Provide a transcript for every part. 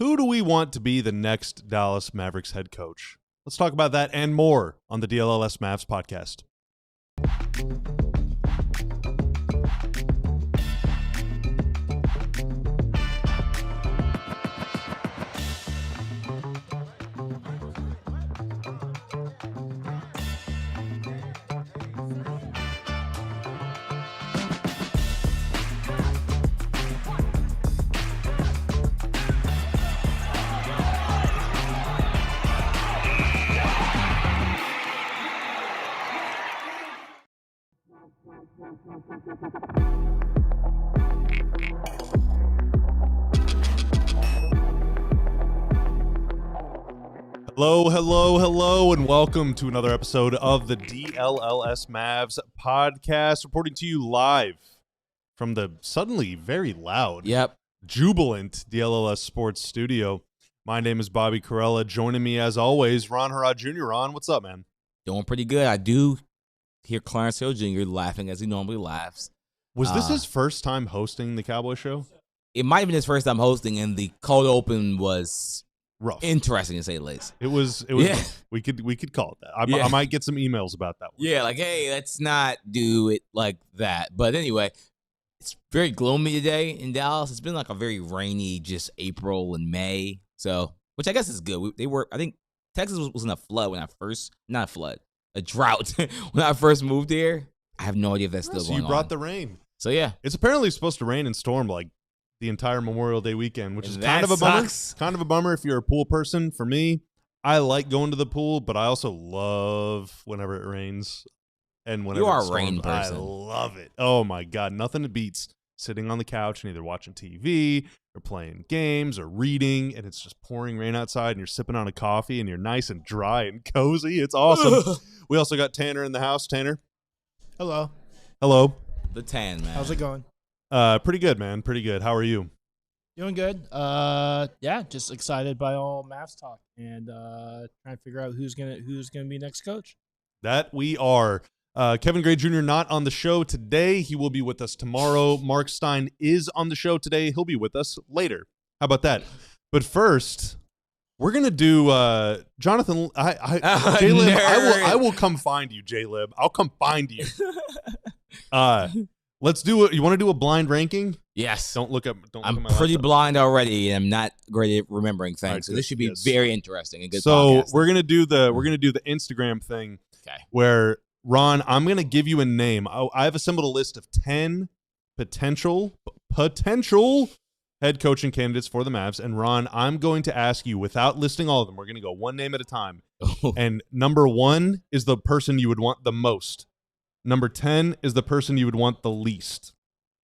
Who do we want to be the next Dallas Mavericks head coach? Let's talk about that and more on the DLLS Mavs podcast. Hello, and welcome to another episode of the DLLS Mavs podcast, reporting to you live from the suddenly very loud, jubilant DLLS Sports studio. My name is Bobby Corella. Joining me, as always, Ron Harrod Jr. Ron, what's up, man? Doing pretty good. I do hear Clarence Hill Jr. laughing as he normally laughs. Was this his first time hosting the Cowboy Show? It might have been his first time hosting, and the cold open was rough, interesting to say the least. It was. Yeah. We could call it that. I might get some emails about that one. Yeah, like, hey, let's not do it like that. But anyway, it's very gloomy today in Dallas. It's been like a very rainy, just April and May. So, which I guess is good. I think Texas was in a flood when I first, not a flood, a drought when I first moved here. I have no idea if that's still going on. So you brought the rain. So yeah, it's apparently supposed to rain and storm like the entire Memorial Day weekend, which is kind of a bummer. Kind of a bummer if you're a pool person. For me, I like going to the pool, but I also love whenever it rains and whenever you are it storms. a rain person. I love it. Oh my God, nothing beats sitting on the couch and either watching TV or playing games or reading, and it's just pouring rain outside, and you're sipping on a coffee, and you're nice and dry and cozy. It's awesome. We also got Tanner in the house. Tanner, hello. The tan, man. How's it going? Pretty good, man. Pretty good. How are you? Doing good. Yeah, just excited by all Mavs talk and trying to figure out who's gonna be next coach. That we are. Kevin Gray Jr. not on the show today. He will be with us tomorrow. Marc Stein is on the show today. He'll be with us later. How about that? But first, we're gonna do Jonathan. J-Lib, I will come find you, J-Lib. I'll come find you. Let's do it. You want to do a blind ranking? Yes. I'm pretty blind already, and I'm not great at remembering things. Right, so this should be very interesting and good. So we're gonna do the Instagram thing. Okay. Where Ron, I'm gonna give you a name. I have assembled a list of 10 potential head coaching candidates for the Mavs, and Ron, I'm going to ask you without listing all of them. We're gonna go one name at a time. And number 1 is the person you would want the most. Number 10 is the person you would want the least.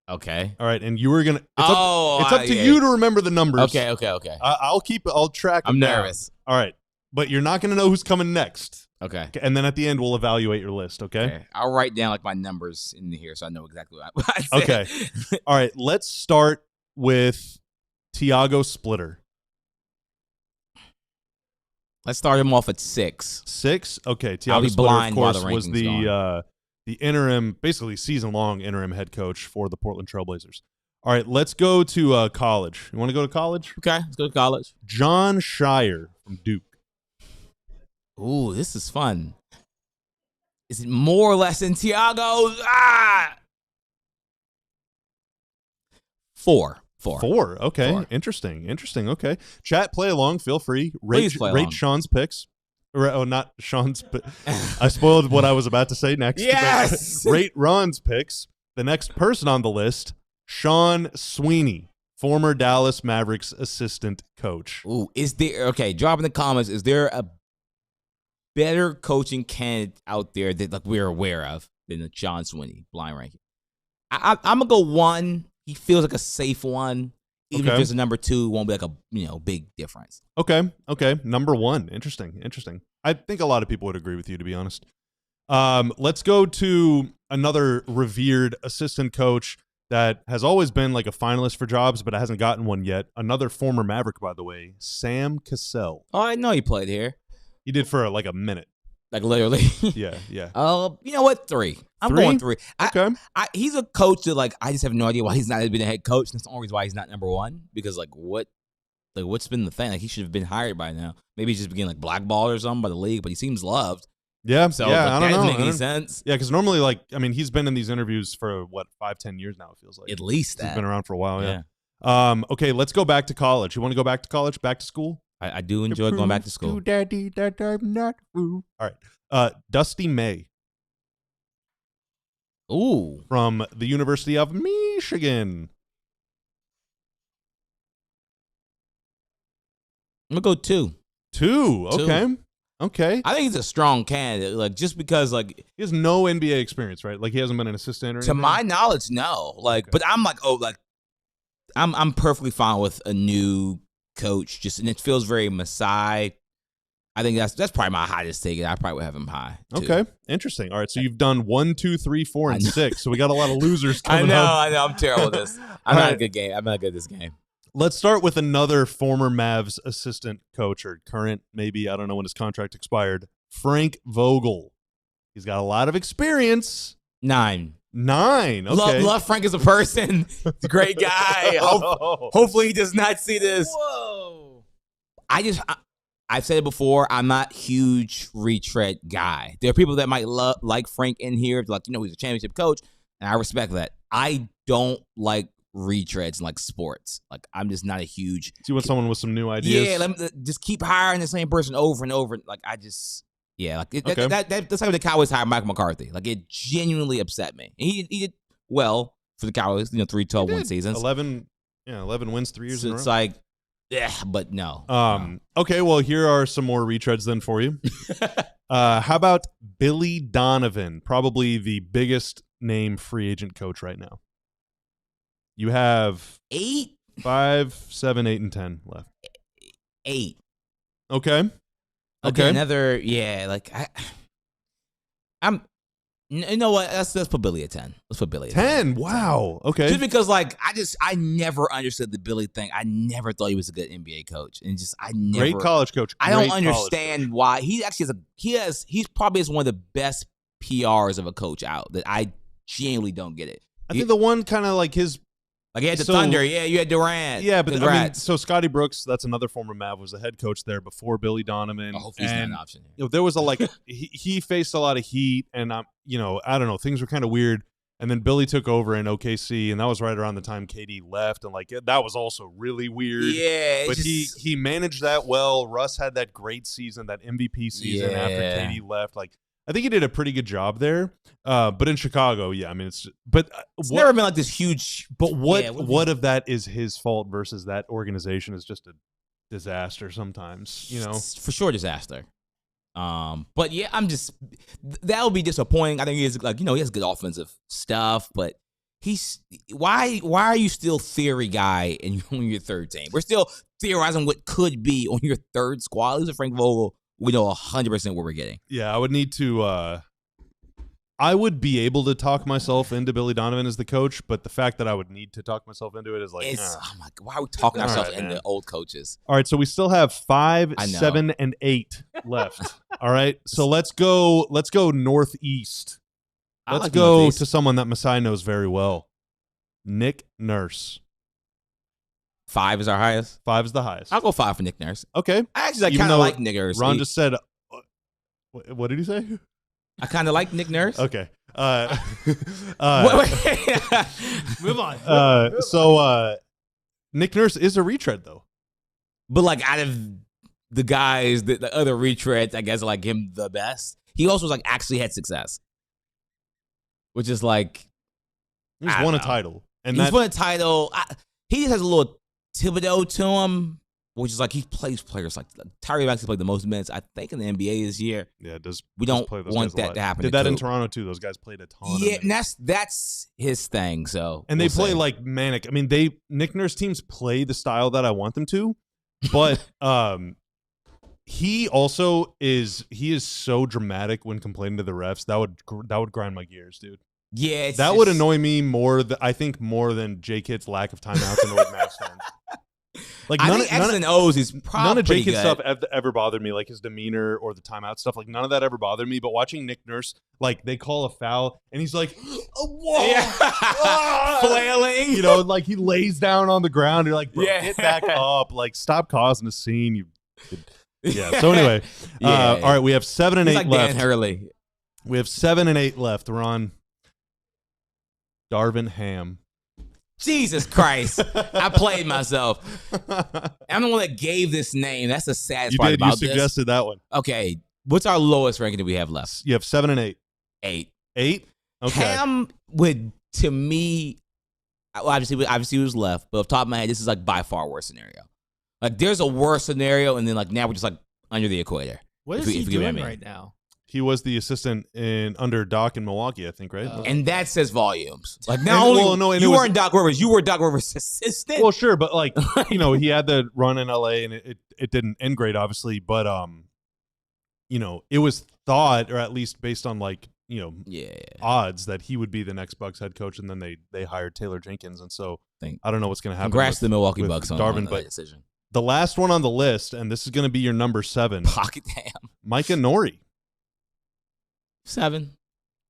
Okay. All right, and you were gonna. It's up to you to remember the numbers. Okay. I'll track. I'm nervous. All right, but you're not gonna know who's coming next. Okay. And then at the end, we'll evaluate your list. Okay. I'll write down like my numbers in here so I know exactly what I said. Okay. All right. Let's start with Tiago Splitter. Let's start him off at 6. 6. Okay. Tiago Splitter, of course, was the interim, basically season-long interim head coach for the Portland Trailblazers. All right, let's go to college. You want to go to college? Okay, let's go to college. John Shire from Duke. Ooh, this is fun. Is it more or less than Tiago? 4. 4. Okay, 4. Interesting. Okay, chat, play along. Feel free. Rate Sean's picks. Oh, not Sean's. I spoiled what I was about to say next. Yes. Rate Ron's picks. The next person on the list, Sean Sweeney, former Dallas Mavericks assistant coach. Ooh, drop in the comments. Is there a better coaching candidate out there that we're aware of than the John Sweeney blind ranking? I'm gonna go 1. He feels like a safe one. Even if there's a number 2, it won't be like a big difference. Okay. Number 1. Interesting. I think a lot of people would agree with you, to be honest. Let's go to another revered assistant coach that has always been like a finalist for jobs, but hasn't gotten one yet. Another former Maverick, by the way, Sam Cassell. Oh, I know he played here. He did for like a minute. Like literally. Yeah. You know what? 3. I'm going 3. Okay. He's a coach that I just have no idea why he's not been a head coach. That's the only reason why he's not number 1. Because Like, what's been the thing? Like, he should have been hired by now. Maybe he's just getting like blackballed or something by the league, but he seems loved. Yeah, So yeah, I don't that know. doesn't make any sense. Yeah, because normally, like, I mean, he's been in these interviews for what 5-10 years now. It feels like At least he's that. been around for a while. Yeah. Okay, let's go back to college. You want to go back to college, back to school? I do enjoy going back to school. Daddy, that I'm not All right, Dusty May. Ooh, from the University of Michigan. I'm gonna go 2. 2. Okay. Okay. I think he's a strong candidate. Like, just because, like, He has no NBA experience, right? Like, he hasn't been an assistant or anything? to my knowledge, no. Like, Okay. but I'm like, oh, like, I'm perfectly fine with a new coach. Just, and it feels very Masai. I think that's probably my highest take. I probably would have him high. Too. Okay. Interesting. All right. So you've done 1, 2, 3, 4, and 6. So we got a lot of losers coming up. I know. I'm terrible at this. I'm not a good game. I'm not good at this game. Let's start with another former Mavs assistant coach, or current, maybe. I don't know when his contract expired. Frank Vogel. He's got a lot of experience. 9. 9. Okay. Love Frank as a person. He's a great guy. Hopefully he does not see this. Whoa. I've said it before. I'm not huge retread guy. There are people that might like Frank in here, like, you know, he's a championship coach, and I respect that. I don't like retreads in like sports. Like, I'm just not a huge. So you want someone with some new ideas? Yeah, let me just keep hiring the same person over and over. Like, I just. Yeah, like Okay. that's how the Cowboys hired Michael McCarthy. Like, it genuinely upset me. And he did well for the Cowboys, 3-12-1 seasons. 11 wins 3 years So in a it's row. like, yeah, but no. Okay, well, here are some more retreads then for you. How about Billy Donovan? Probably the biggest name free agent coach right now. You have 8? 5, 7, 8, and 10 left. 8. Okay. Okay. Another, like, you know what? Let's put Billy at 10. Let's put Billy at 10. Wow. Okay. Just because, like, I never understood the Billy thing. I never thought he was a good NBA coach, and just Great college coach. I don't understand why he actually he's probably one of the best PRs of a coach out that I genuinely don't get it. I think the one kind of like his. Like, he had the Thunder. Yeah, you had Durant. Yeah, but Congrats. I mean, so Scotty Brooks, that's another former Mav, was the head coach there before Billy Donovan. Hopefully he's not an option here. There was he faced a lot of heat, and I don't know, things were kind of weird. And then Billy took over in OKC, and that was right around the time KD left, and like that was also really weird. Yeah, but he managed that well. Russ had that great season, that MVP season after KD left. Like, I think he did a pretty good job there. But in Chicago, yeah, I mean, it's never been like this huge. But what of that is his fault versus that organization is just a disaster sometimes, For sure, disaster. But yeah, that would be disappointing. I think he has he has good offensive stuff, but why are you still theory guy on your third team? We're still theorizing what could be on your third squad. Losing Frank Vogel, we know 100% what we're getting. Yeah, I would need to. I would be able to talk myself into Billy Donovan as the coach, but the fact that I would need to talk myself into it is like, oh my God, why are we talking ourselves into old coaches? All right, so we still have 5, 7, and 8 left. All right, so let's go northeast. Let's go to someone that Masai knows very well. Nick Nurse. 5 is our highest. 5 is the highest. I'll go 5 for Nick Nurse. Okay. I kind of like Nick Nurse. Ron just said, what did he say? I kind of like Nick Nurse. Okay. Move on. So Nick Nurse is a retread, though. But like, out of the guys, the other retreads, I guess, like him the best. He also was like actually had success, which is like he's won a title, and he's won a title. He just has a little Thibodeau to him, which is like he plays players like Tyrese Maxey played the most minutes I think in the NBA this year. Yeah, we don't want that to happen. Did that in Toronto too? Those guys played a ton. Yeah, and that's his thing. So and they play like manic. I mean, Nick Nurse teams play the style that I want them to, but he also is so dramatic when complaining to the refs. That would grind my gears, dude. Yeah, that would annoy me more. I think more than J-Kitt's lack of timeouts annoyed Mavs fans. Like I think X and O's is probably none of pretty Jenkins' good. stuff ever bothered me, like his demeanor or the timeout stuff. Like none of that ever bothered me. But watching Nick Nurse, like they call a foul and he's like, oh, whoa, Yeah. Flailing. you know, like he lays down on the ground. You're like, bro, Yeah. get back up. Like stop causing a scene. Yeah. So anyway, Yeah. all right, we have 7 and He's 8 like left. Dan Hurley. We have 7 and 8 left. We're on Darvin Ham. Jesus Christ. I played myself. I'm the one that gave this name. That's the saddest part about this. You suggested that one. Okay. What's our lowest ranking do we have left? You have 7 and 8. 8. 8? Okay. Ham would, to me, obviously he was left, but off the top of my head, this is like by far worst scenario. Like there's a worse scenario, and then like now we're just like under the equator. What is If he you get what I doing mean. right now? He was the assistant under Doc in Milwaukee, I think, right? And that says volumes. Like And- not only well, no, and you it was- weren't Doc Rivers, you were Doc Rivers' assistant. Well, sure, but like you know, he had the run in LA, and it didn't end great, obviously. But you know, it was thought, or at least based on like you know yeah. odds, that he would be the next Bucks head coach, and then they hired Taylor Jenkins, and so Thank- I don't know what's going to happen. Congrats to the Milwaukee with Bucks on Darvin, that but decision. the last one on the list, and this is going to be your number 7, Pocket Ham. Micah Nori. 7.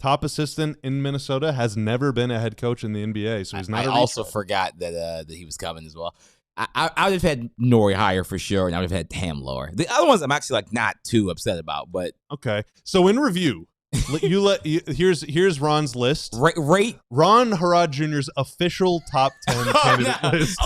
Top assistant in Minnesota, has never been a head coach in the NBA, so he's not. I also forgot that he was coming as well. I would have had Nori higher for sure, and I would have had Ham lower. The other ones I'm actually like not too upset about, but Okay, so in review, here's Ron's list. rate. Ron Harrod Jr.'s official top 10 candidate list.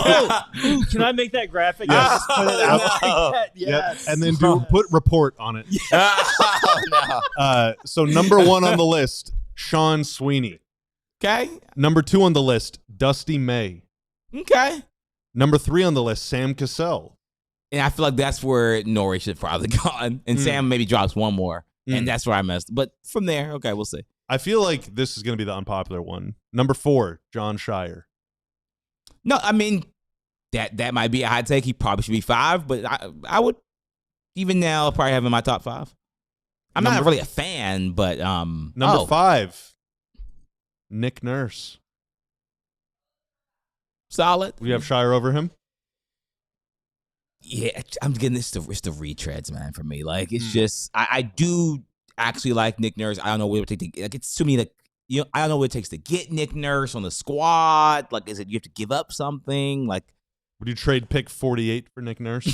Ooh, can I make that graphic? Yes. Just put it out No. like that? Yep. Yes. And then put report on it. Oh, no. So number 1 on the list, Sean Sweeney. Okay. Number 2 on the list, Dusty May. Okay. Number 3 on the list, Sam Cassell. And I feel like that's where Nori should probably gone, and Sam maybe drops one more, and that's where I missed. But from there, okay, we'll see. I feel like this is going to be the unpopular one. Number 4, John Shire. No, I mean that might be a hot take. He probably should be 5, but I would even now probably have him in my top 5. I'm not really a fan, but Number 5, Nick Nurse. solid. We have Shire over him. Yeah, I'm getting it's the retreads, man. For me, like it's just I do actually like Nick Nurse. I don't know what it would take to like it's to me like I don't know what it takes to get Nick Nurse on the squad. Like, is it you have to give up something? Like, Would you trade pick 48 for Nick Nurse?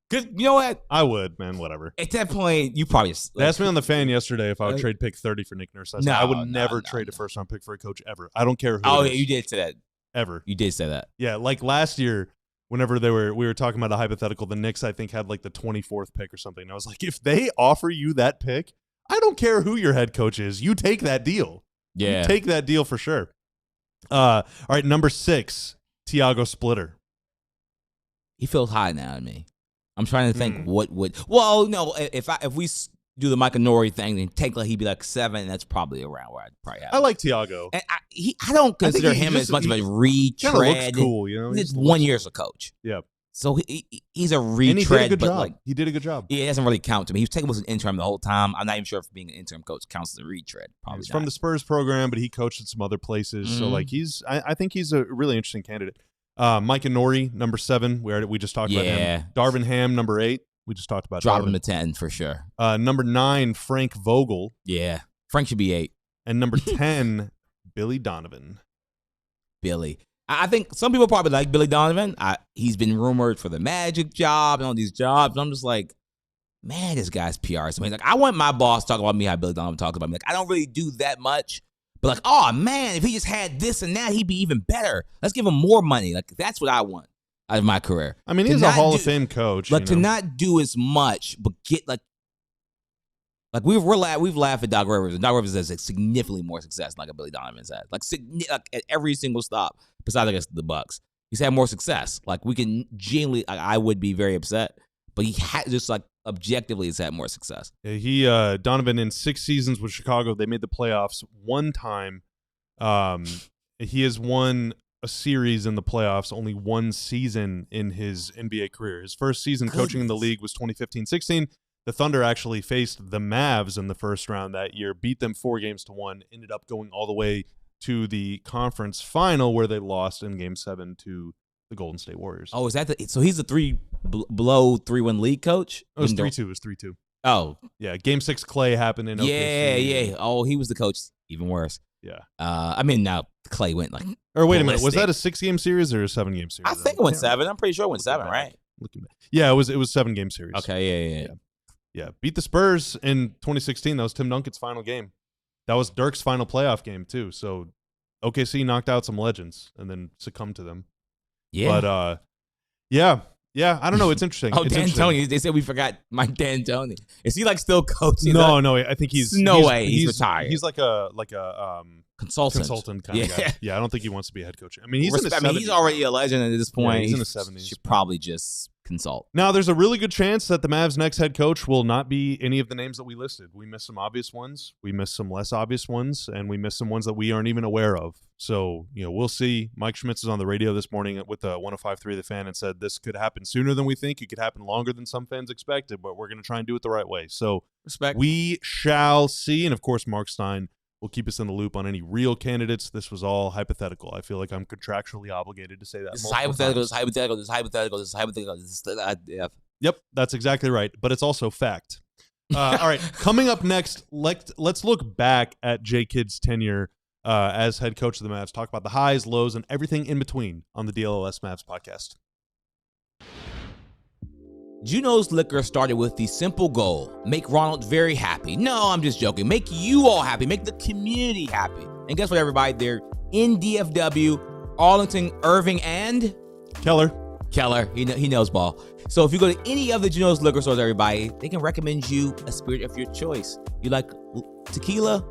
because you know what? I would, man. Whatever. At that point, you probably They asked me on the fan yesterday if I would trade pick 30 for Nick Nurse. I said I would never no, trade a first round pick for a coach ever. I don't care who. Oh it yeah, is. you did say that. Ever. You did say that. Yeah, like last year, whenever we were talking about a hypothetical, the Knicks I think had like the 24th pick or something. And I was like, if they offer you that pick, I don't care who your head coach is. You take that deal. Yeah. You take that deal for sure. All right, number 6, Tiago Splitter. He feels high now to me. I'm trying to think what would. Well, no, if we do the Micah Nori thing, then technically he'd be like 7. That's probably around where I'd probably have. I like Tiago. And I don't consider him as much of a retread. Looks cool, you know. He's 1 year as a coach. Yeah. So he's a And he did a retread, good but job. like He did a good job. it doesn't really count to me. He was taking was an interim the whole time. I'm not even sure if being an interim coach counts as a retread. Probably He's not. from the Spurs program, but he coached at some other places. So like I think he's a really interesting candidate. Micah Nori, number 7. We just talked about him. Darvin Ham, number 8. We just talked about Drop Darvin. him to 10 for sure. Number 9, Frank Vogel. Yeah. Frank should be 8. And number 10, Billy Donovan. Billy. I think some people probably like Billy Donovan. He's been rumored for the Magic job and all these jobs. I'm just like, man, this guy's PR is amazing. Like, I want my boss to talk about me how Billy Donovan talks about me. Like, I don't really do that much. But like, oh man, if he just had this and that, he'd be even better. Let's give him more money. Like, that's what I want out of my career. I mean, he's a Hall of Fame coach. Like, to not do as much, but get like we've laughed at Doc Rivers, and Doc Rivers has significantly more success than like a Billy Donovan's had. Like at every single stop, besides I guess the Bucks, he's had more success. Like we can genuinely, I would be very upset, but he had just like objectively has had more success. Yeah, Donovan in 6 seasons with Chicago, they made the playoffs 1 time. He has won a series in the playoffs only 1 season in his NBA career. His first season coaching in the league was 2015-16. The Thunder actually faced the Mavs in the first round that year, beat them 4-1, ended up going all the way to the conference final where they lost in Game 7 to the Golden State Warriors. Oh, is that so he's the below 3-1 league coach? It was 3-2. It was 3-2. Oh. Yeah, Game 6 Clay happened in OKC. Yeah. Oh, he was the coach. Even worse. Yeah. I mean, now Clay went like. Or wait a minute, was that a 6-game series or a 7-game series? I think it went 7. I'm pretty sure it went 7, right? Yeah, it was 7-game series. Okay, yeah. Beat the Spurs in 2016. That was Tim Duncan's final game. That was Dirk's final playoff game too. So OKC knocked out some legends and then succumbed to them. Yeah. But yeah, I don't know. It's interesting. Oh, D'Antoni. They said we forgot Mike D'Antoni. Is he like still coaching? No. I think he's he's retired. He's like a consultant kind of guy. Yeah, I don't think he wants to be a head coach. I mean, he's already a legend at this point. Yeah, he's in his 70s. Should probably just consult. Now, there's a really good chance that the Mavs' next head coach will not be any of the names that we listed. We missed some obvious ones. We missed some less obvious ones. And we missed some ones that we aren't even aware of. So, we'll see. Mike Schmitz is on the radio this morning with 105.3 The Fan and said this could happen sooner than we think. It could happen longer than some fans expected, but we're going to try and do it the right way. So, respect. We shall see. And, of course, Marc Stein will keep us in the loop on any real candidates. This was all hypothetical. I feel like I'm contractually obligated to say that. This is hypothetical. Yep, that's exactly right. But it's also fact. All right, coming up next, let's look back at J. Kidd's tenure as head coach of the Mavs, talk about the highs, lows, and everything in between on the DLLS Mavs podcast. Juno's Liquor started with the simple goal: make Ronald very happy. No, I'm just joking. Make you all happy. Make the community happy. And guess what, everybody? They're in DFW, Arlington, Irving, and Keller. He knows ball. So if you go to any of the Juno's Liquor stores, everybody, they can recommend you a spirit of your choice. You like tequila,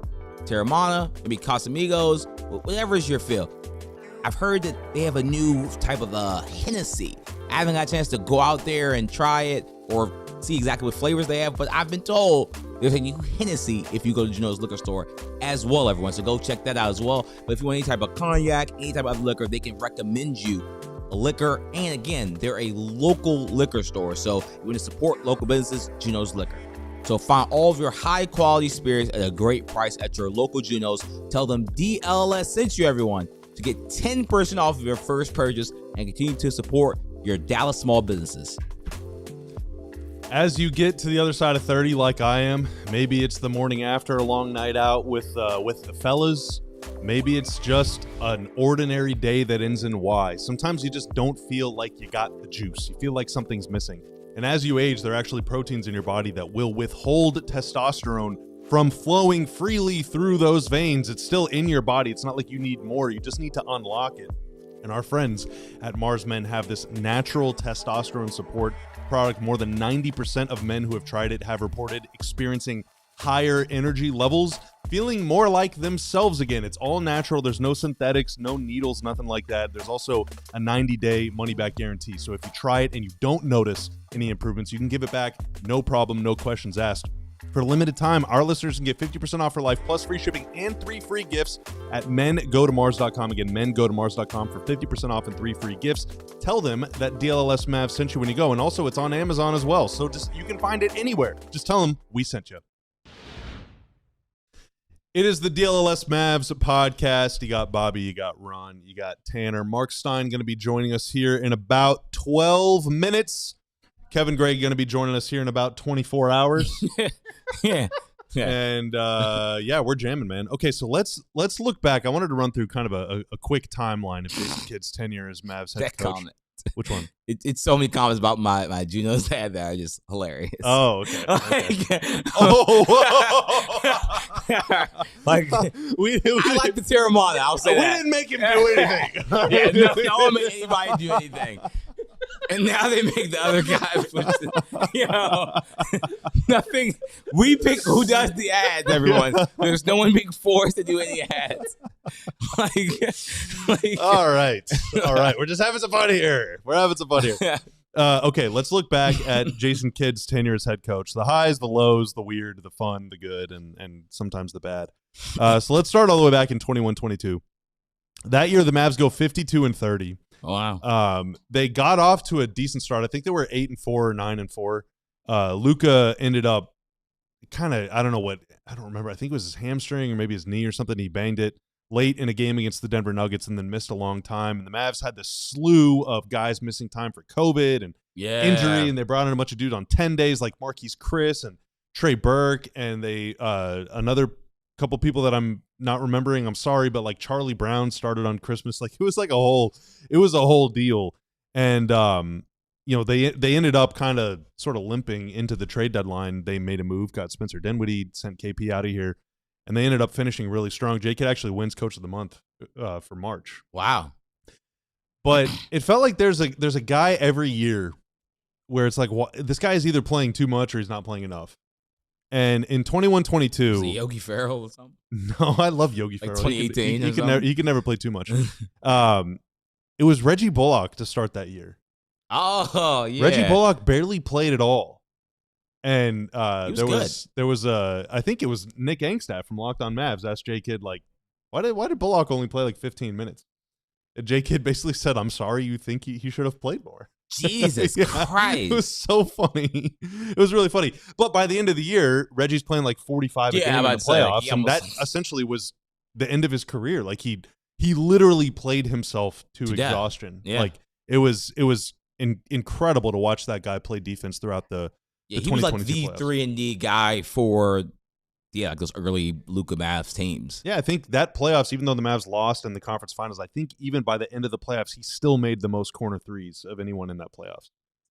Terramana, maybe Casamigos, whatever is your feel. I've heard that they have a new type of Hennessy. I haven't got a chance to go out there and try it or see exactly what flavors they have, but I've been told there's a new Hennessy if you go to Juno's Liquor Store as well, everyone. So go check that out as well. But if you want any type of cognac, any type of liquor, they can recommend you a liquor. And again, they're a local liquor store. So if you want to support local businesses, Juno's Liquor. So find all of your high quality spirits at a great price at your local Juno's. Tell them DLLS sent you, everyone, to get 10% off of your first purchase and continue to support your Dallas small businesses. As you get to the other side of 30, like I am, maybe it's the morning after a long night out with the fellas. Maybe it's just an ordinary day that ends in Y. Sometimes you just don't feel like you got the juice. You feel like something's missing. And as you age, there are actually proteins in your body that will withhold testosterone from flowing freely through those veins. It's still in your body. It's not like you need more. You just need to unlock it. And our friends at Mars Men have this natural testosterone support product. More than 90% of men who have tried it have reported experiencing higher energy levels, feeling more like themselves again. It's all natural. There's no synthetics, no needles, nothing like that. There's also a 90-day money-back guarantee. So if you try it and you don't notice any improvements, you can give it back. No problem, no questions asked. For a limited time, our listeners can get 50% off for life, plus free shipping and 3 free gifts at mengotomars.com. Again, mengotomars.com for 50% off and 3 free gifts. Tell them that DLLS Mavs sent you when you go. And also, it's on Amazon as well. So you can find it anywhere. Just tell them we sent you. It is the DLLS Mavs podcast. You got Bobby, you got Ron, you got Tanner. Marc Stein going to be joining us here in about 12 minutes. Kevin Gray going to be joining us here in about 24 hours. Yeah. And we're jamming, man. Okay, so let's look back. I wanted to run through kind of a quick timeline of Jason Kidd's tenure as Mavs head coach. Comment. Which one? It's so many comments about my Juno's dad that are just hilarious. Oh, okay. Like, I like the Terramana. I'll say that. We didn't make him do anything. No one made anybody do anything. And now they make the other guy nothing. We pick who does the ads, everyone. There's no one being forced to do any ads. All right. We're just having some fun here. Okay, let's look back at Jason Kidd's tenure as head coach. The highs, the lows, the weird, the fun, the good, and sometimes the bad. So let's start all the way back in 21-22. That year, the Mavs go 52-30. Oh, wow. They got off to a decent start. I think they were 8-4 or 9-4. Luka ended up kind of, I don't remember. I think it was his hamstring or maybe his knee or something. He banged it. late in a game against the Denver Nuggets and then missed a long time. And the Mavs had this slew of guys missing time for COVID and injury, and they brought in a bunch of dudes on 10 days like Marquise Chris and Trey Burke, and they another couple people that I'm not remembering. I'm sorry, but like Charlie Brown started on Christmas. Like it was a whole deal. And they ended up kind of sort of limping into the trade deadline. They made a move, got Spencer Dinwiddie, sent KP out of here, and they ended up finishing really strong. J-Kid actually wins Coach of the Month for March. Wow. But it felt like there's a guy every year where it's like, this guy is either playing too much or he's not playing enough. And in 21-22, is it Yogi Ferrell or something? No, I love Yogi Ferrell. 2018. He can never play too much. It was Reggie Bullock to start that year. Oh yeah, Reggie Bullock barely played at all, and I think it was Nick Angstadt from Locked On Mavs asked J-Kid like, why did Bullock only play like 15 minutes? And J-Kid basically said, "I'm sorry, you think he should have played more." Jesus Christ. It was so funny. It was really funny. But by the end of the year, Reggie's playing like 45 a game in the playoffs, and that essentially was the end of his career. Like he literally played himself to exhaustion. Yeah. Like it was incredible to watch that guy play defense throughout the he was like the playoffs. 3-and-D guy for like those early Luka Mavs teams. Yeah, I think that playoffs, even though the Mavs lost in the conference finals, I think even by the end of the playoffs, he still made the most corner threes of anyone in that playoffs.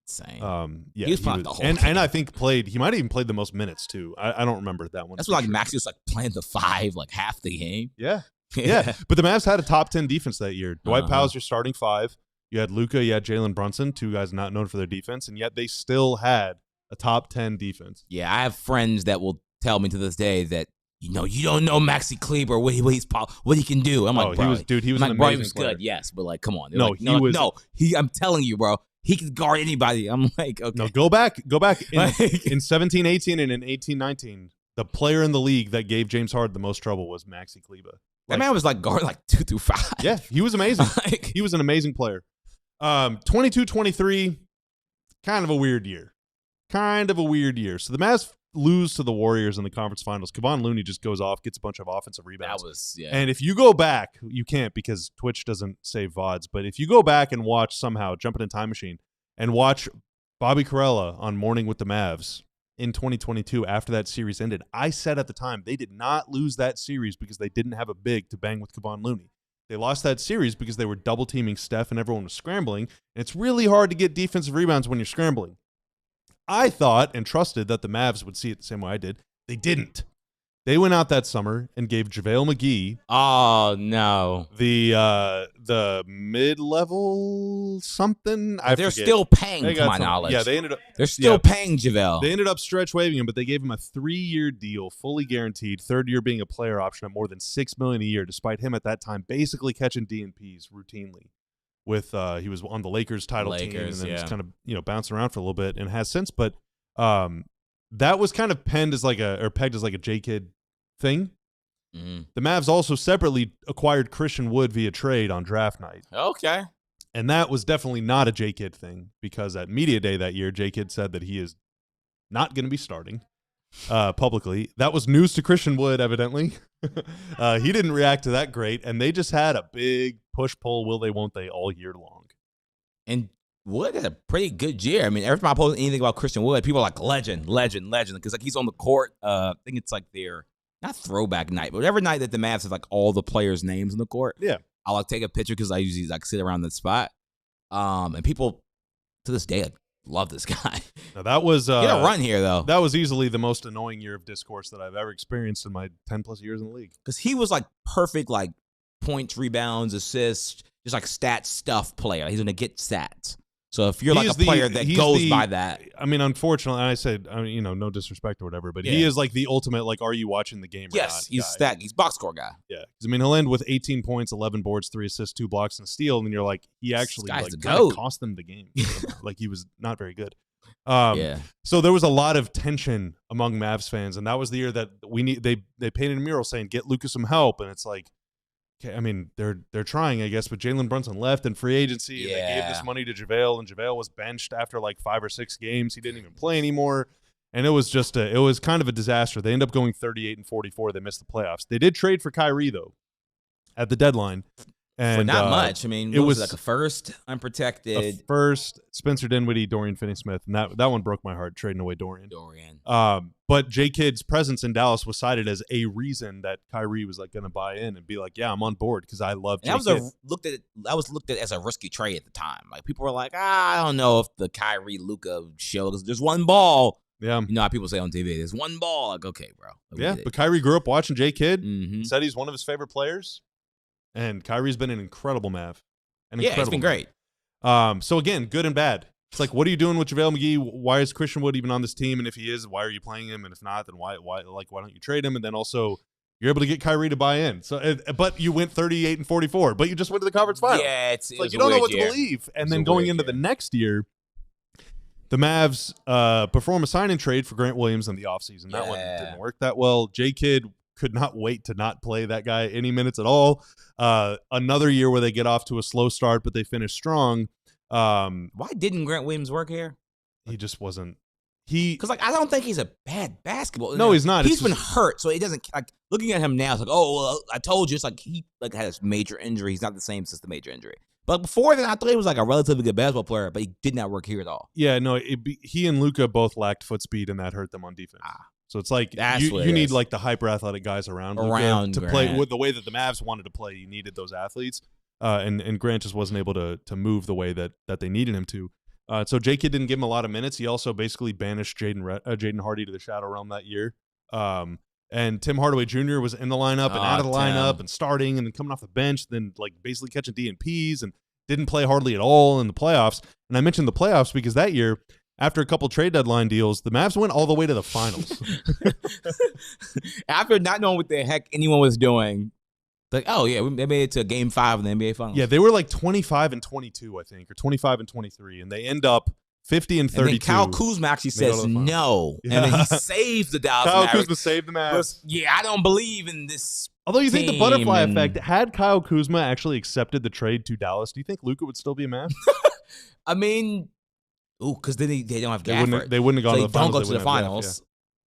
Insane. Yeah, he was playing the whole and game. I think he might have even played the most minutes too. I don't remember that one. That's what Maxey was like playing the 5 like half the game. Yeah. Yeah. But the Mavs had a top 10 defense that year. Dwight Powell's your starting 5. You had Luka, you had Jalen Brunson, 2 guys not known for their defense, and yet they still had a top 10 defense. Yeah, I have friends that will tell me to this day that you don't know Maxi Kleber, what he can do. I'm like, bro, he was an amazing player. Good, yes, but like, come on. I'm telling you, bro, he can guard anybody. I'm like, okay. No, go back in 17-18 and in 18-19. The player in the league that gave James Harden the most trouble was Maxi Kleber. That man was like guarding like 2 through 5. Yeah, he was amazing. He was an amazing player. 22-23, kind of a weird year. So the Mavs lose to the Warriors in the conference finals. Kevon Looney just goes off, gets a bunch of offensive rebounds. And if you go back, you can't because Twitch doesn't save VODs, but if you go back and watch somehow, jump in a time machine, and watch Bobby Carella on Morning with the Mavs in 2022 after that series ended, I said at the time they did not lose that series because they didn't have a big to bang with Kevon Looney. They lost that series because they were double-teaming Steph and everyone was scrambling, and it's really hard to get defensive rebounds when you're scrambling. I thought and trusted that the Mavs would see it the same way I did. They didn't. They went out that summer and gave JaVale McGee. Oh no, the mid-level something. They're still paying, to my knowledge. Yeah, they're still paying JaVale. They ended up stretch waiving him, but they gave him a 3-year deal, fully guaranteed. 3rd year being a player option at more than $6 million a year, despite him at that time basically catching DNPs routinely. With he was on the Lakers title team and then just kind of bouncing around for a little bit and has since. But that was kind of pegged as like a J-Kid thing. Mm. The Mavs also separately acquired Christian Wood via trade on draft night. Okay. And that was definitely not a J-Kid thing because at Media Day that year, J-Kid said that he is not going to be starting publicly. That was news to Christian Wood, evidently. He didn't react to that great, and they just had a big push-pull, will they, won't they, all year long. And Wood had a pretty good year. I mean, every time I post anything about Christian Wood, people are like, legend, because like he's on the court. I think it's like their, not throwback night, but every night that the Mavs have like all the players' names on the court. Yeah. I'll like take a picture because I usually like sit around the spot. And people to this day like, love this guy. Now that was he had a run here though. That was easily the most annoying year of discourse that I've ever experienced in my 10+ years in the league. Because he was like perfect, like points, rebounds, assists, just like stat stuff player. He's gonna get stats. So if you're like a player that goes by that, I mean, unfortunately, I said, no disrespect or whatever, but he is like the ultimate, like, are you watching the game or not? Yes, he's box score guy. Yeah, because I mean, he'll end with 18 points, 11 boards, 3 assists, 2 blocks, and a steal, and you're like, he actually like cost them the game. Like he was not very good. So there was a lot of tension among Mavs fans, and that was the year that they painted a mural saying, "Get Luka some help," and it's like. Okay, I mean, they're trying, I guess, but Jalen Brunson left in free agency, and they gave this money to JaVale, and JaVale was benched after like 5 or 6 games. He didn't even play anymore, and it was kind of a disaster. They ended up going 38-44. They missed the playoffs. They did trade for Kyrie, though, at the deadline. And not much. I mean, it was like a first, unprotected. Spencer Dinwiddie, Dorian Finney-Smith. And that one broke my heart, trading away Dorian. But J-Kid's presence in Dallas was cited as a reason that Kyrie was like going to buy in and be like, yeah, I'm on board because I love J-Kid. That was looked at as a risky trade at the time. Like, people were like, I don't know if the Kyrie Luka show, because there's one ball. Yeah. You know how people say on TV, there's one ball. Like, okay, bro. Yeah, but Kyrie grew up watching J-Kid, said he's one of his favorite players. And Kyrie's been an incredible Mav. It's been great. So again, good and bad. It's like, what are you doing with JaVale McGee? Why is Christian Wood even on this team? And if he is, why are you playing him? And if not, then why don't you trade him? And then also, you're able to get Kyrie to buy in. So, but you went 38-44, but you just went to the conference final. Yeah, it's like you don't know what to believe. And then going into the next year, the Mavs perform a sign and trade for Grant Williams in the offseason. That one didn't work that well. J-Kid could not wait to not play that guy any minutes at all. Another year where they get off to a slow start, but they finish strong. Why didn't Grant Williams work here? He just wasn't. Because I don't think he's a bad basketball. No, he's not. He's been hurt, so he doesn't like. Looking at him now, it's like, oh, well, I told you. It's like he had a major injury. He's not the same since the major injury. But before then, I thought he was like a relatively good basketball player, but he did not work here at all. Yeah, no, he and Luka both lacked foot speed, and that hurt them on defense. So it's like you need like the hyper athletic guys around Luka to play with the way that the Mavs wanted to play. You needed those athletes, and Grant just wasn't able to move the way that they needed him to. So J-Kid didn't give him a lot of minutes. He also basically banished Jaden Hardy to the shadow realm that year. And Tim Hardaway Jr. was in the lineup and out of the lineup and starting and then coming off the bench, then like basically catching DNPs and didn't play hardly at all in the playoffs. And I mentioned the playoffs because that year, after a couple trade deadline deals, the Mavs went all the way to the finals. After not knowing what the heck anyone was doing, like, oh yeah, they made it to Game 5 of the NBA Finals. Yeah, they were like 25-22, I think, or 25-23, and they end up 50-32. And then Kyle Kuzma actually says no, and then he saves the Dallas Kyle Mavericks. Kuzma saved the Mavs. Yeah, I don't believe in this. Although you think the butterfly effect, had Kyle Kuzma actually accepted the trade to Dallas, do you think Luka would still be a Mav? I mean, because then they don't have Gafford. They wouldn't have gone to the finals. Don't go to the finals.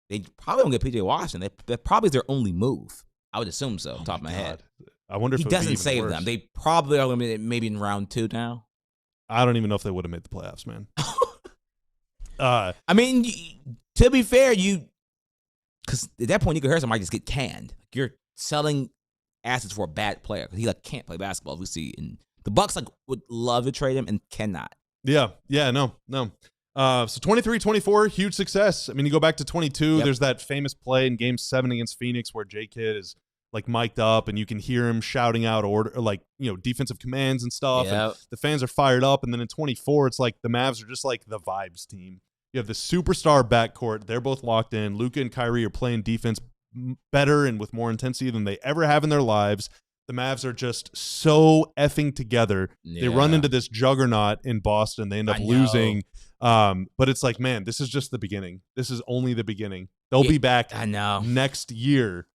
They probably don't get PJ Washington. That probably is their only move. I would assume so, top of my head. I wonder if he doesn't save them. They probably are limited maybe in round 2 now. I don't even know if they would have made the playoffs, man. I mean, to be fair, because at that point, Nico Harrison might just get canned. Like, you're selling assets for a bad player because he can't play basketball. We see, and the Bucks would love to trade him and cannot. Yeah, no. So 23-24, huge success. I mean, you go back to 22. Yep. There's that famous play in Game 7 against Phoenix where J-Kid is like mic'd up, and you can hear him shouting out defensive commands and stuff. Yep. And the fans are fired up. And then in 24, it's like the Mavs are just like the vibes team. You have the superstar backcourt. They're both locked in. Luka and Kyrie are playing defense better and with more intensity than they ever have in their lives. The Mavs are just so effing together. Yeah. They run into this juggernaut in Boston. They end up losing. But it's like, man, this is just the beginning. This is only the beginning. They'll be back next year.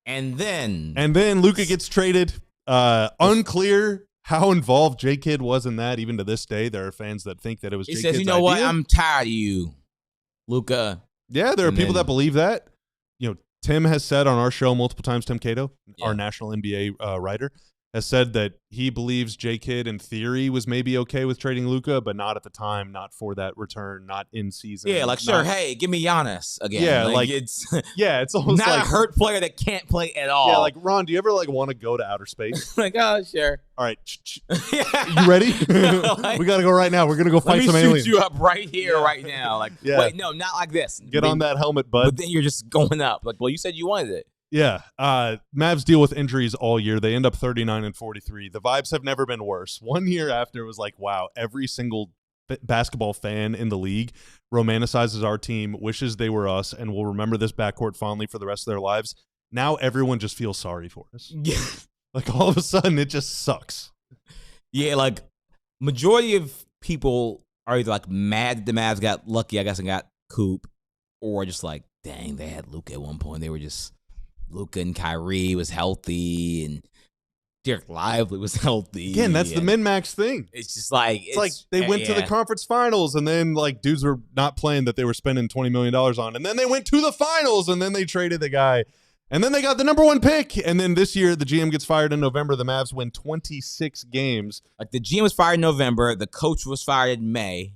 And then Luka gets traded. Unclear how involved J-Kid was in that. Even to this day, there are fans that think that it was J-Kid's idea. He says, you know what? I'm tired of you, Luka. Yeah, there are people that believe that. Tim has said on our show multiple times, Tim Cato, our national NBA writer, has said that he believes J-Kid in theory was maybe okay with trading Luka, but not at the time, not for that return, not in season. Yeah, like, sure, hey, give me Giannis again. Yeah, it's almost not like a hurt player that can't play at all. Yeah, like, Ron, do you ever want to go to outer space? Like, oh, sure. All right. You ready? We got to go right now. We're going to go fight some aliens. Let me shoot you up right here, right now. Like, wait, no, not like this. Get on that helmet, bud. But then you're just going up. Like, well, you said you wanted it. Yeah. Mavs deal with injuries all year. They end up 39-43. The vibes have never been worse. 1 year after, it was like, wow, every single basketball fan in the league romanticizes our team, wishes they were us, and will remember this backcourt fondly for the rest of their lives. Now everyone just feels sorry for us. Yeah. Like, all of a sudden, it just sucks. Yeah, like, majority of people are either, like, mad that the Mavs got lucky, I guess, and got Coop, or just like, dang, they had Luka at one point. They were just... Luka and Kyrie was healthy, and Derek Lively was healthy. Again, that's the min-max thing. It's just like... It's like they went to the conference finals, and then like dudes were not playing that they were spending $20 million on, and then they went to the finals, and then they traded the guy. And then they got the number 1 pick. And then this year, the GM gets fired in November. The Mavs win 26 games. Like the GM was fired in November. The coach was fired in May.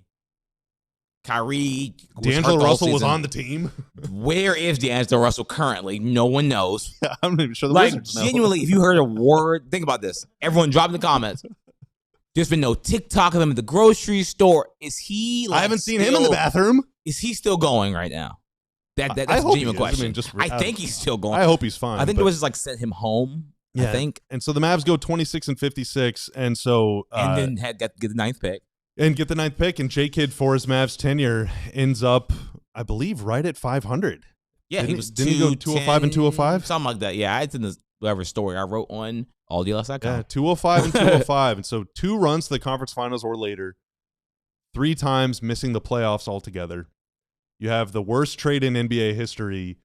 Kyrie was D'Angelo hurt the Russell whole was season. on the team. Where is D'Angelo Russell currently? No one knows. I'm not even sure the Like, Wizards know. genuinely, if you heard a word, think about this. Everyone drop in the comments. There's been no TikTok of him at the grocery store. Is he? Like, I haven't seen him in the bathroom. Is he still going right now? That's I a hope genuine he is. I question. mean, just I think he's still going. I hope he's fine. I think but- it was just like sent him home. Yeah. I think, And so the Mavs go 26-56, and so and then get the 9th pick. and get the 9th pick. And J-Kid for his Mavs tenure ends up, I believe, right at 500. Yeah, Didn't he he- was didn't he go 205 and 205? something like that. Yeah, it's in the whatever story I wrote on allDLS.com. Yeah, 205 and 205. And so 2 runs to the conference finals or later, 3 times missing the playoffs altogether. You have the worst trade in NBA history,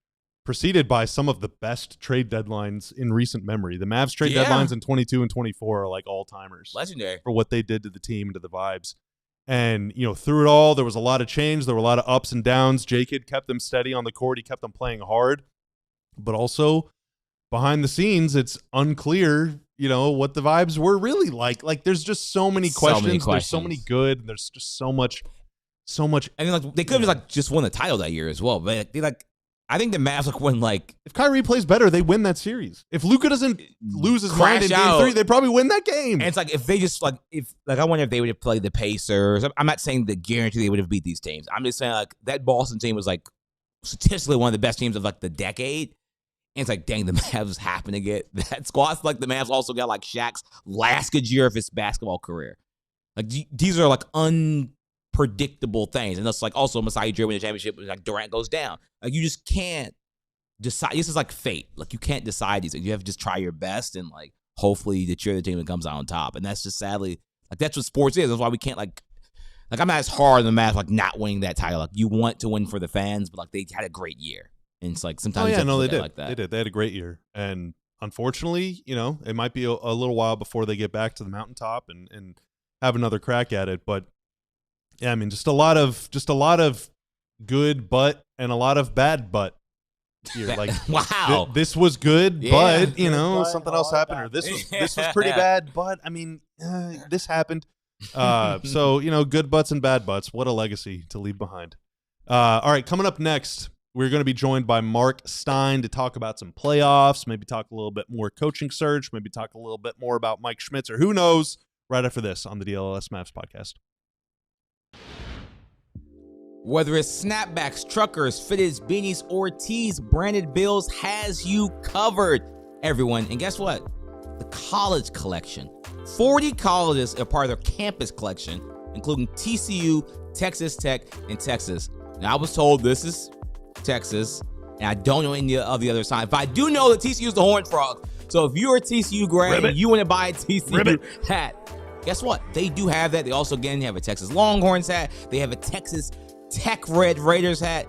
preceded by some of the best trade deadlines in recent memory. The Mavs trade Yeah. deadlines in 22 and 24 are like all-timers Legendary. for what they did to the team and to the vibes. And, you know, through it all, there was a lot of change. There were a lot of ups and downs. J-Kid kept them steady on the court. He kept them playing hard. But also, behind the scenes, it's unclear, you know, what the vibes were really like. Like, there's just so many questions. There's so many good. And there's just so much. And then, like, they could have just won the title that year as well. But they I think the Mavs won If Kyrie plays better, they win that series. If Luka doesn't lose his mind in Crash out. Game 3, they probably win that game. And it's like if they just I wonder if they would have played the Pacers. I'm not saying the guarantee they would have beat these teams. I'm just saying like that Boston team was like statistically one of the best teams of like the decade. And it's like, dang, the Mavs happen to get that squad. It's like the Mavs also got like Shaq's last good year of his basketball career. Like these are like unpredictable things. And that's like also Masai Ujiri winning the championship when like Durant goes down. Like you just can't decide. This is like fate. Like you can't decide these things. You have to just try your best and like hopefully that you're the team that comes out on top. And that's just sadly like that's what sports is. That's why we can't like I'm not as hard on the Mavs like not winning that title. Like you want to win for the fans, but like they had a great year. And it's like sometimes you have to look at it like that. They did. They had a great year. And unfortunately, you know, it might be a little while before they get back to the mountaintop and have another crack at it. But yeah, I mean, just a lot of good but and a lot of bad but here. Like wow. This was good, Yeah. but you Good know, but, something I else like happened, that. or this was pretty bad, but I mean, this happened. So, you know, good butts and bad butts. What a legacy to leave behind. All right, coming up next, we're going to be joined by Marc Stein to talk about some playoffs, maybe talk a little bit more coaching search, maybe talk a little bit more about Mike Schmitz, or who knows, right after this on the DLLS Mavs podcast. Whether it's snapbacks, truckers, fitteds, beanies, or tees, Branded Bills has you covered, everyone. And guess what? The college collection. 40 colleges are part of their campus collection, including TCU, Texas Tech, and Texas. Now, I was told this is Texas, and I don't know any of the other side, but I do know that TCU is the Horned Frog. So if you're a TCU grad and you want to buy a TCU hat, guess what? They do have that. They also, again, have a Texas Longhorns hat. They have a Texas Tech Red Raiders hat.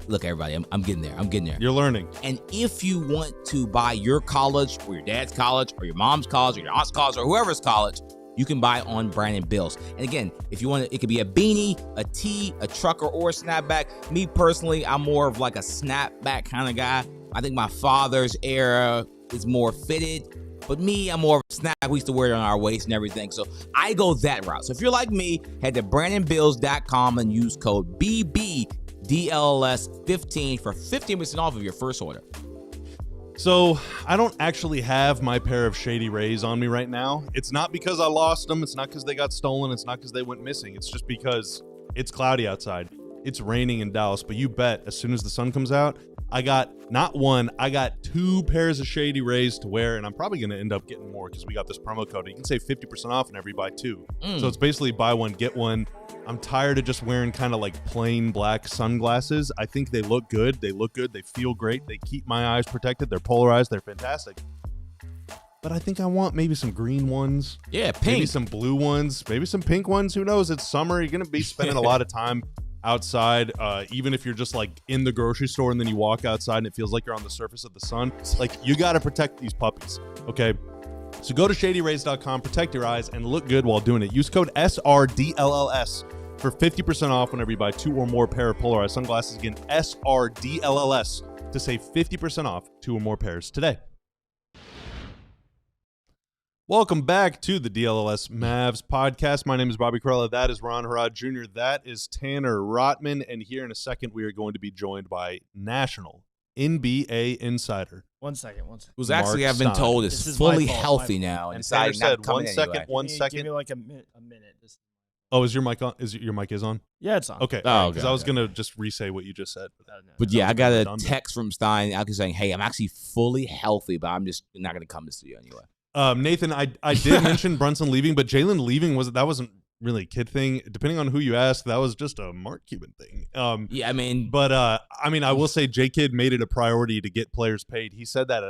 Look, everybody, I'm getting there. I'm getting there. You're learning. And if you want to buy your college or your dad's college or your mom's college or your aunt's college or whoever's college, you can buy on Branded Bills. And again, if you want it could be a beanie, a tee, a trucker, or a snapback. Me personally, I'm more of like a snapback kind of guy. I think my father's era is more fitted. But me, I'm more of a snap. We used to wear it on our waist and everything. So I go that route. So if you're like me, head to brandonbills.com and use code BBDLLS15 for 15% off of your first order. So I don't actually have my pair of Shady Rays on me right now. It's not because I lost them. It's not because they got stolen. It's not because they went missing. It's just because it's cloudy outside. It's raining in Dallas. But you bet as soon as the sun comes out, I got not one, I got 2 pairs of Shady Rays to wear, and I'm probably going to end up getting more because we got this promo code. You can save 50% off whenever you buy 2. So it's basically buy one, get one. I'm tired of just wearing kind of like plain black sunglasses. I think they look good. They look good. They feel great. They keep my eyes protected. They're polarized. They're fantastic. But I think I want maybe some green ones. Yeah, pink. Maybe some blue ones. Maybe some pink ones. Who knows? It's summer. You're going to be spending a lot of time outside, even if you're just like in the grocery store and then you walk outside and it feels like you're on the surface of the sun. Like, you got to protect these puppies, okay? So go to shadyrays.com, protect your eyes, and look good while doing it. Use code SRDLLS for 50% off whenever you buy 2 or more pair of polarized sunglasses. Again, SRDLLS to save 50% off 2 or more pairs today. Welcome back to the DLLS Mavs podcast. My name is Bobby Corella. That is Ron Harad Jr. That is Tanner Rotman. And here in a second, we are going to be joined by national NBA insider. One second. Who's actually, I've been told, is fully healthy now. And Tanner said, one second. Give me like a minute. Oh, is your mic on? Your mic is on? Yeah, it's on. Okay. Because I was going to just re-say what you just said. But yeah, I got a text from Stein actually saying, hey, I'm actually fully healthy, but I'm just not going to come to the studio anyway. Nathan, I did mention Brunson leaving, but Jalen leaving wasn't really a kid thing. Depending on who you ask, that was just a Mark Cuban thing. Yeah, I mean, but I will say J Kidd made it a priority to get players paid. He said that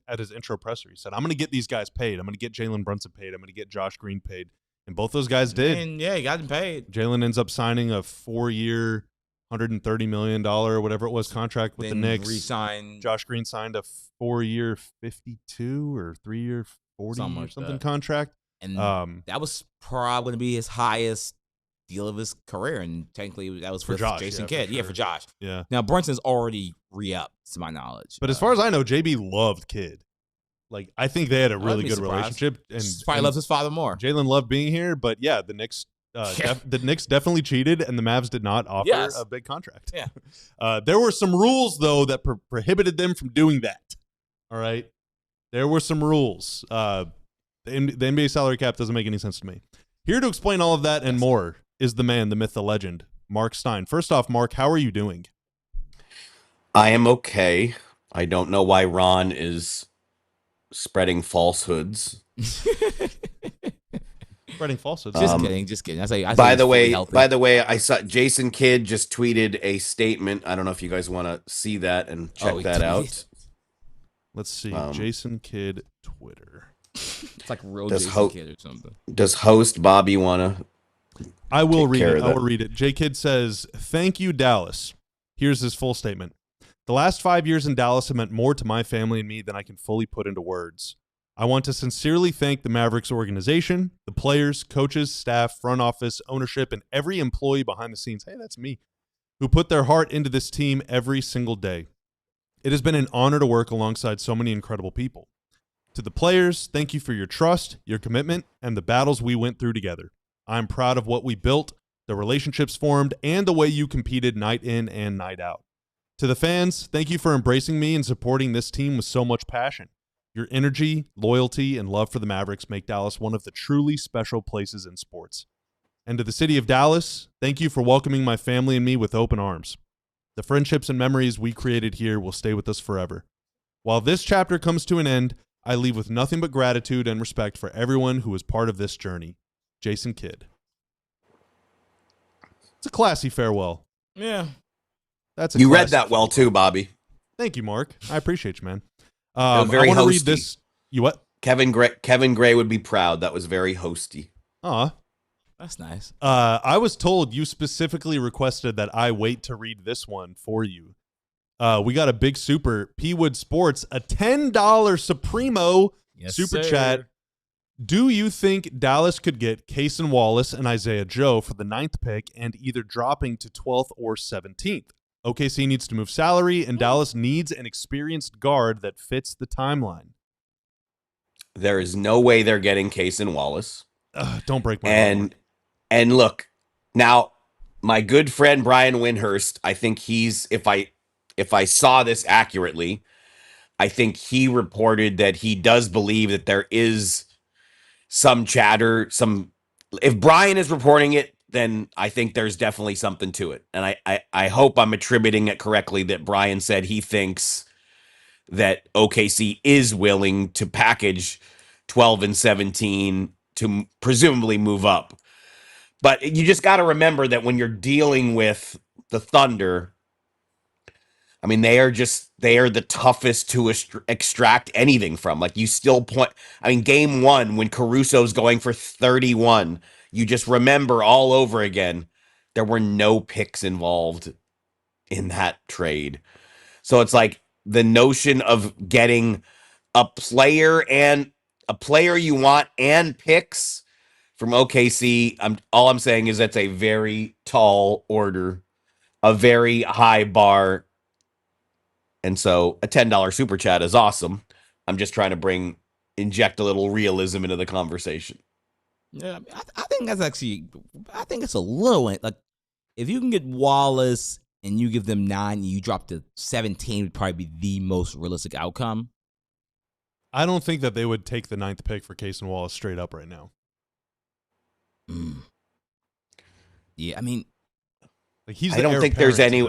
at his intro presser. He said, "I'm going to get these guys paid. I'm going to get Jalen Brunson paid. I'm going to get Josh Green paid." And both those guys did. And yeah, he got him paid. Jalen ends up signing a 4-year, $130 million or whatever it was contract with the Knicks. Re-signed. Josh Green signed a 4-year, 52 or 3-year, 40 something contract. And that was probably going to be his highest deal of his career. And technically, that was for Josh, Jason Kidd. Kidd. Yeah, for Josh. Yeah. Now, Brunson's already re-upped, to my knowledge. But as far as I know, JB loved Kidd. Like, I think they had a really good relationship. And probably loves his father more. Jalen loved being here. But yeah, the Knicks the Knicks definitely cheated, and the Mavs did not offer a big contract. Yeah. There were some rules, though, that prohibited them from doing that. All right? There were some rules. The NBA salary cap doesn't make any sense to me. Here to explain all of that and more is the man, the myth, the legend, Marc Stein. First off, Mark, how are you doing? I am okay. I don't know why Ron is spreading falsehoods. Spreading falsehoods. Just kidding. By the way, I saw Jason Kidd just tweeted a statement. I don't know if you guys want to see that and check that out. Let's see. Jason Kidd Twitter. It's like real Jason Kidd or something. Does host Bobby want to? I will read it. I will read it. J Kidd says, "Thank you, Dallas." Here's his full statement. "The last 5 years in Dallas have meant more to my family and me than I can fully put into words. I want to sincerely thank the Mavericks organization, the players, coaches, staff, front office, ownership, and every employee behind the scenes, hey, that's me, who put their heart into this team every single day. It has been an honor to work alongside so many incredible people. To the players, thank you for your trust, your commitment, and the battles we went through together. I'm proud of what we built, the relationships formed, and the way you competed night in and night out. To the fans, thank you for embracing me and supporting this team with so much passion. Your energy, loyalty, and love for the Mavericks make Dallas one of the truly special places in sports. And to the city of Dallas, thank you for welcoming my family and me with open arms. The friendships and memories we created here will stay with us forever. While this chapter comes to an end, I leave with nothing but gratitude and respect for everyone who was part of this journey. Jason Kidd." It's a classy farewell. Yeah. You read that well too, Bobby. Thank you, Mark. I appreciate you, man. Very I want to read hosty. this. You what? Kevin Gray would be proud. That was very hosty. That's nice. I was told you specifically requested that I wait to read this one for you. We got a big super. P Wood Sports, a $10 Supremo super chat. Do you think Dallas could get Cason Wallace and Isaiah Joe for the 9th pick and either dropping to 12th or 17th? OKC needs to move salary, and Dallas needs an experienced guard that fits the timeline. There is no way they're getting Cason Wallace. Don't break my heart. And look, now my good friend Brian Windhurst, I think he's if I saw this accurately, I think he reported that he does believe that there is some chatter, if Brian is reporting it, then I think there's definitely something to it. And I hope I'm attributing it correctly that Brian said he thinks that OKC is willing to package 12 and 17 to presumably move up. But you just got to remember that when you're dealing with the Thunder, I mean, they are the toughest to extract anything from. Like, you still game 1 when Caruso's going for 31, you just remember all over again, there were no picks involved in that trade. So it's like the notion of getting a player you want and picks from OKC. All I'm saying is that's a very tall order, a very high bar. And so a $10 super chat is awesome. I'm just trying to inject a little realism into the conversation. Yeah, I think that's actually, I think it's a little, like, if you can get Wallace and you give them 9 and you drop to 17 would probably be the most realistic outcome. I don't think that they would take the 9th pick for Case and Wallace straight up right now. Yeah, I mean, like he's. I don't think there's any.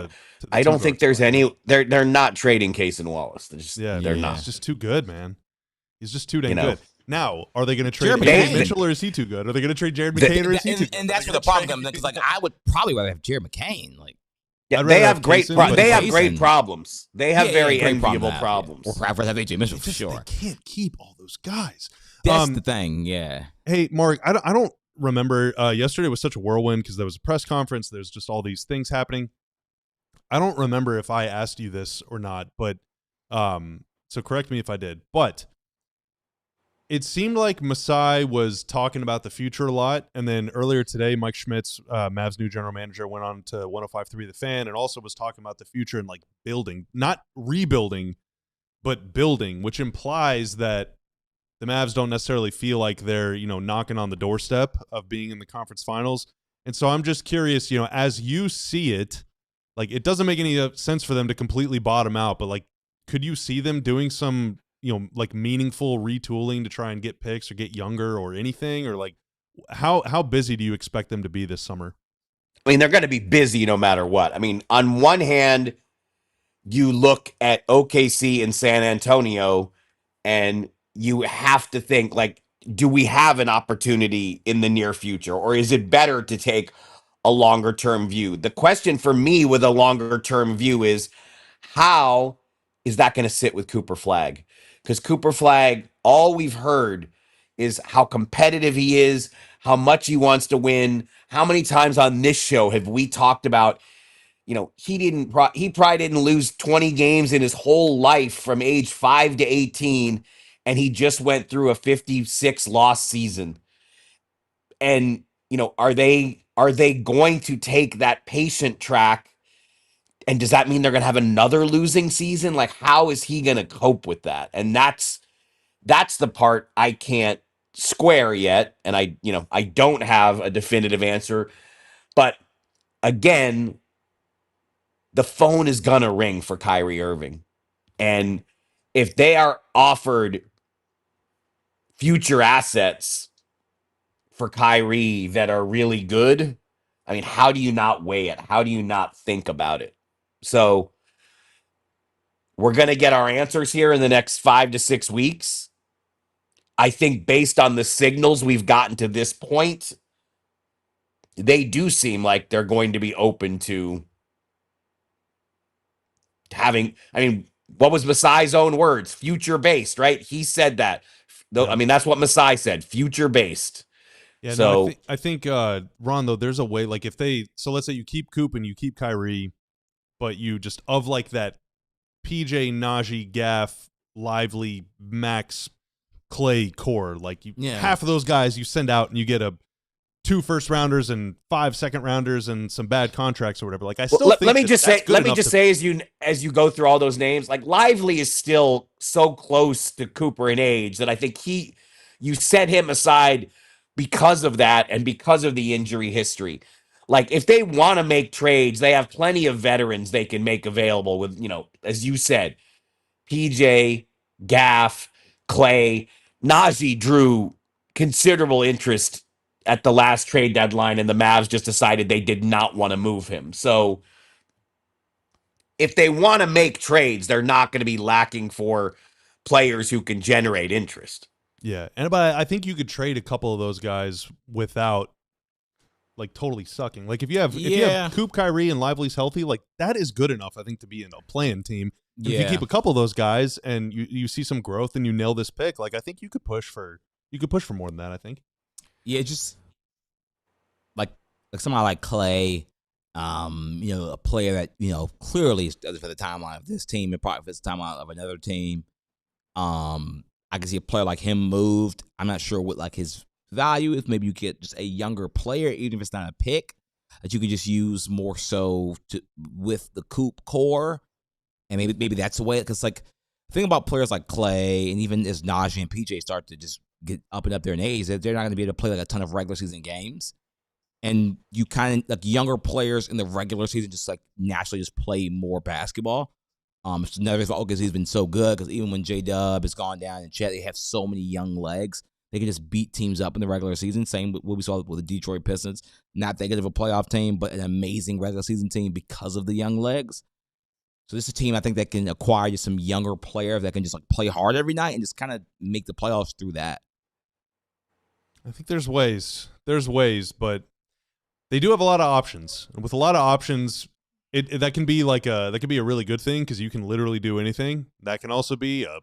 I don't think there's any. They're not trading Case and Wallace. They're not. He's just too good, man. He's just too dang good. Now, are they going to trade Jared Jared Mitchell or is he too good? Are they going to trade Jared McCain or is he too good? And that's where the problem comes in, because like I would probably rather have Jared McCain. Like, yeah, they have great. They have great problems. They have very enviable problems. Or rather have AJ Mitchell for sure. They can't keep all those guys. That's the thing. Yeah. Hey, Mark, I don't remember. Yesterday was such a whirlwind because there was a press conference. There's just all these things happening. I don't remember if I asked you this or not, but so correct me if I did. But it seemed like Masai was talking about the future a lot, and then earlier today, Mike Schmitz, Mavs' new general manager, went on to 105.3 The Fan and also was talking about the future and like building, not rebuilding, but building, which implies that the Mavs don't necessarily feel like they're, knocking on the doorstep of being in the conference finals. And so I'm just curious, as you see it, like it doesn't make any sense for them to completely bottom out, but like, could you see them doing some, like meaningful retooling to try and get picks or get younger or anything? Or like how busy do you expect them to be this summer? I mean, they're going to be busy no matter what. I mean, on one hand, you look at OKC and San Antonio and you have to think like, do we have an opportunity in the near future, or is it better to take a longer term view? The question for me with a longer term view is, how is that going to sit with cooperflagg? Because cooperflagg, all we've heard is how competitive he is, how much he wants to win. How many times on this show have we talked about, he probably didn't lose 20 games in his whole life from age 5 to 18, and he just went through a 56 loss season. And, are they going to take that patient track? And does that mean they're going to have another losing season? Like, how is he going to cope with that? And that's the part I can't square yet. And I don't have a definitive answer. But again, the phone is going to ring for Kyrie Irving. And if they are offered future assets for Kyrie that are really good, I mean, how do you not weigh it? How do you not think about it? So we're going to get our answers here in the next 5 to 6 weeks. I think based on the signals we've gotten to this point, they do seem like they're going to be open to having, what was Masai's own words? Future-based, right? He said that. Yeah. I mean, that's what Masai said, future-based. Yeah, so no, I think Ron, though, there's a way, like so let's say you keep Coop and you keep Kyrie, but you just, of like that PJ, Naji, Gaff, Lively, Max, Clay core, like half of those guys you send out and you get 2 first-rounders and 5 second-rounders and some bad contracts or whatever. Like I still think let me just say as you go through all those names, like Lively is still so close to Cooper in age that I think you set him aside because of that and because of the injury history. Like if they want to make trades, they have plenty of veterans they can make available with, as you said, PJ, Gaff, Clay. Naji drew considerable interest at the last trade deadline, and the Mavs just decided they did not want to move him. So if they want to make trades, they're not going to be lacking for players who can generate interest. Yeah, but I think you could trade a couple of those guys without like totally sucking. Like if you have Coop, Kyrie, and Lively's healthy, like that is good enough, I think, to be in a playing team. If you keep a couple of those guys and you see some growth and you nail this pick, like I think you could push for more than that, I think. Yeah, just like somebody like Clay, a player that, clearly is for the timeline of this team and probably fits the timeline of another team. I can see a player like him moved. I'm not sure what like his value is. Maybe you get just a younger player, even if it's not a pick, that you could just use more so with the Coop core And maybe that's the way, because like the thing about players like Clay and even as Naji and PJ start to just get up and up there in age, that they're not going to be able to play like a ton of regular season games. And you kind of like younger players in the regular season just like naturally just play more basketball. It's never fault because he's been so good, because even when J-Dub has gone down and Chet, they have so many young legs. They can just beat teams up in the regular season. Same with what we saw with the Detroit Pistons. Not that good of a playoff team, but an amazing regular season team because of the young legs. So this is a team I think that can acquire just some younger players that can just like play hard every night and just kind of make the playoffs through that. I think there's ways. There's ways, but they do have a lot of options. And with a lot of options, that can be a really good thing because you can literally do anything. That can also be a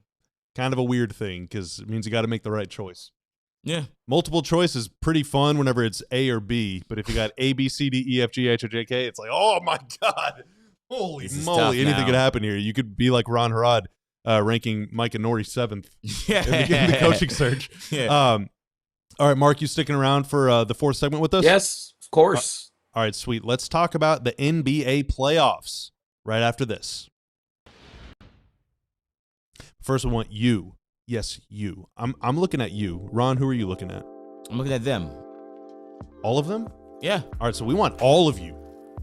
kind of a weird thing because it means you got to make the right choice. Yeah. Multiple choice is pretty fun whenever it's A or B, but if you got A, B, C, D, E, F, G, H, or J, K, it's like, oh my God. Holy moly, anything could happen here. You could be like Ron Harad ranking Mike and Nori 7th in the coaching search. Yeah. All right, Mark, you sticking around for the fourth segment with us? Yes, of course. All right, sweet. Let's talk about the NBA playoffs right after this. First, we want you. Yes, you. I'm looking at you. Ron, who are you looking at? I'm looking at them. All of them? Yeah. All right, so we want all of you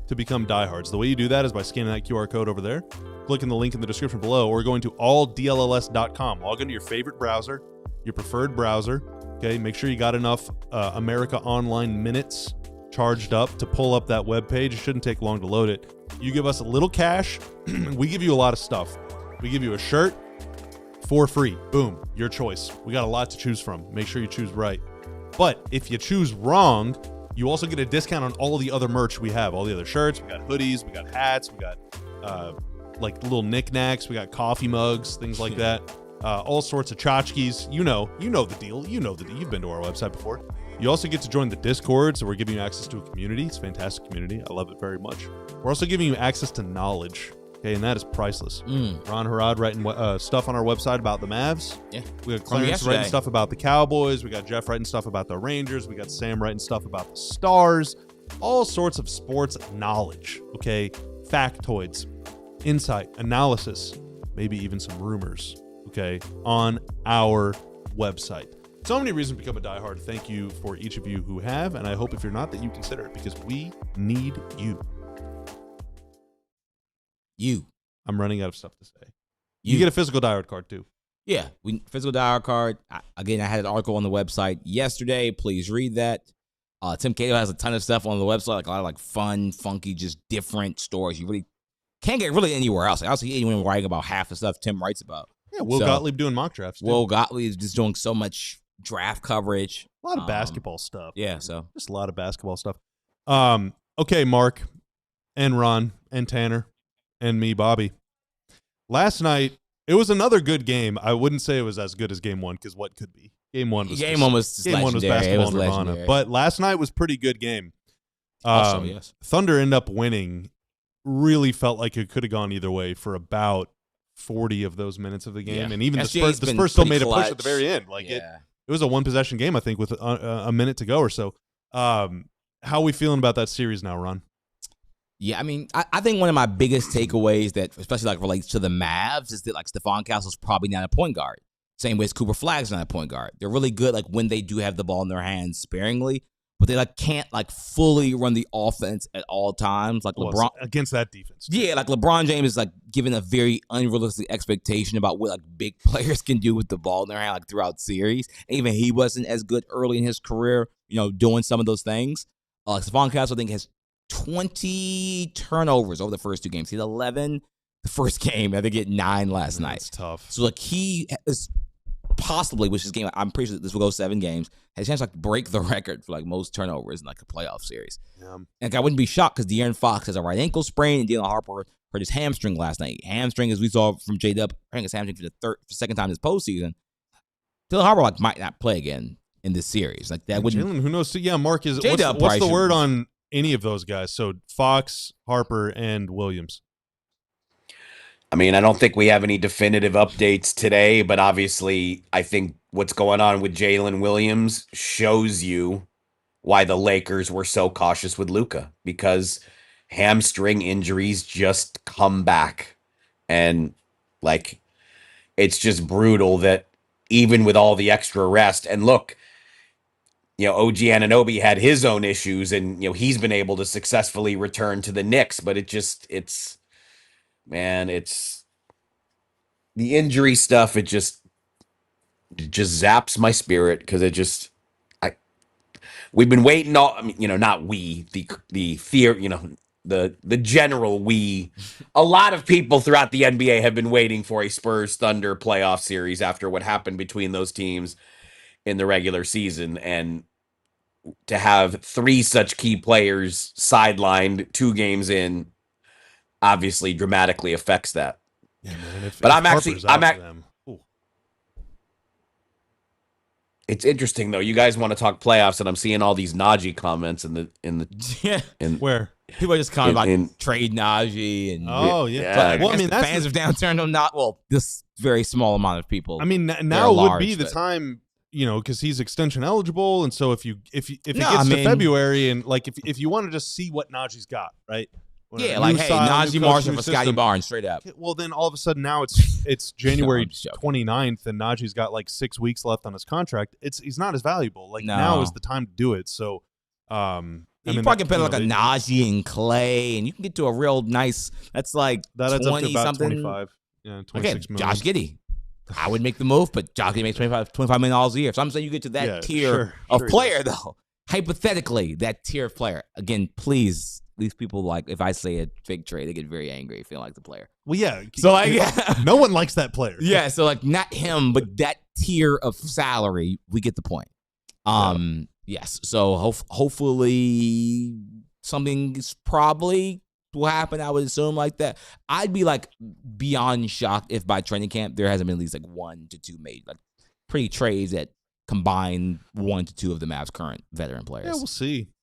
to become diehards. The way you do that is by scanning that QR code over there, clicking the link in the description below, or going to alldlls.com. Log into your favorite browser, your preferred browser. Okay, make sure you got enough America Online minutes charged up to pull up that web page. It shouldn't take long to load it. You give us a little cash. We give you a lot of stuff. We give you a shirt for free. Boom, your choice. We got a lot to choose from. Make sure you choose right. But if you choose wrong, you also get a discount on all the other merch we have. All the other shirts. We got hoodies. We got hats. We got like little knickknacks. We got coffee mugs, things like that. All sorts of tchotchkes. You know the deal. You've been to our website before. You also get to join the Discord, so we're giving you access to a community. It's a fantastic community. I love it very much. We're also giving you access to knowledge, okay, and that is priceless. Ron Harad writing stuff on our website about the Mavs. Yeah. We got Clarence writing stuff about the Cowboys. We got Jeff writing stuff about the Rangers. We got Sam writing stuff about the Stars. All sorts of sports knowledge, okay? Factoids, insight, analysis, maybe even some rumors, okay, on our website. So many reasons to become a diehard. Thank you for each of you who have, and I hope if you're not that you consider it because we need you. I'm running out of stuff to say. You get a physical diehard card too. Yeah, physical diehard card. Again, I had an article on the website yesterday. Please read that. Tim Cato has a ton of stuff on the website, like a lot of like fun, funky, just different stories. You really can't get really anywhere else. I don't see anyone writing about half the stuff Tim writes about. Yeah, Will Gottlieb doing mock drafts too. Will Gottlieb is just doing so much draft coverage. A lot of basketball stuff. Yeah, so just a lot of basketball stuff. Okay, Mark and Ron and Tanner and me, Bobby. Last night, it was another good game. I wouldn't say it was as good as game one because what could be? Game one was basketball nirvana. But last night was pretty good game. Also, yes. Thunder ended up winning. Really felt like it could have gone either way for about 40 of those minutes of the game. Yeah. And even the Spurs still made a push at the very end. Like it was a one-possession game, I think, with a minute to go or so. How are we feeling about that series now, Ron? Yeah, I mean, I think one of my biggest takeaways that especially like relates to the Mavs is that like Stephon Castle's probably not a point guard. Same way as Cooper Flagg's not a point guard. They're really good like when they do have the ball in their hands sparingly, but they like can't like fully run the offense at all times. Like LeBron against that defense. Yeah, like LeBron James is like given a very unrealistic expectation about what like big players can do with the ball in their hand like throughout series. And even he wasn't as good early in his career, doing some of those things. Stephon Castle I think has 20 turnovers over the first two games. He had 11 the first game. I think he had 9 last night. That's tough. So like he is possibly, which is game, I'm pretty sure this will go 7 games, has a chance to like break the record for like most turnovers in like a playoff series. Yeah. And I wouldn't be shocked because De'Aaron Fox has a right ankle sprain and Dylan Harper hurt his hamstring last night. Hamstring, as we saw from J-Dub, hurting his hamstring for the second time this postseason. Dylan Harper might not play again in this series. Like that wouldn't. Jalen, who knows? Yeah, Mark is. What's the word on any of those guys? So Fox, Harper, and Williams. I mean, I don't think we have any definitive updates today, but obviously I think what's going on with Jalen Williams shows you why the Lakers were so cautious with Luka, because hamstring injuries just come back. And like, it's just brutal that even with all the extra rest, and look, OG Anunoby had his own issues, and he's been able to successfully return to the Knicks, but it's the injury stuff. It just zaps my spirit because we've been waiting all. I mean, not we, the theory, the general we. A lot of people throughout the NBA have been waiting for a Spurs Thunder playoff series after what happened between those teams in the regular season, and to have 3 such key players sidelined 2 games in obviously dramatically affects that. Yeah, man. But it's interesting though. You guys want to talk playoffs, and I'm seeing all these Naji comments in the where people are just commenting about trade Naji and well, I mean, that's fans of downturn are not this very small amount of people. I mean, now would be the time. Because he's extension eligible, and so if it gets to February, and like if you want to just see what Naji's got, right? Yeah, like hey, Naji Marshall for Scotty Barnes, straight up. Well, then all of a sudden now it's January 29th, and Naji's got like 6 weeks left on his contract. He's not as valuable. Like now is the time to do it. So, you probably can put like a Naji and Clay, and you can get to a real nice. That's like that adds up to about something. 25. Yeah, 26 million. Josh Giddey. I would make the move, but Josh Giddey makes $25 million a year. So I'm saying you get to that tier of player, though. Hypothetically, that tier of player. Again, please, these people, like, if I say a fake trade, they get very angry, feeling like the player. Well, yeah. So, like, no one likes that player. Yeah, so, like, not him, but that tier of salary, we get the point. Yes, so hopefully something is probably will happen, I would assume, like that. I'd be like beyond shocked if by training camp there hasn't been at least like 1 to 2 made, like pretty trades that combine 1 to 2 of the Mavs' current veteran players. Yeah,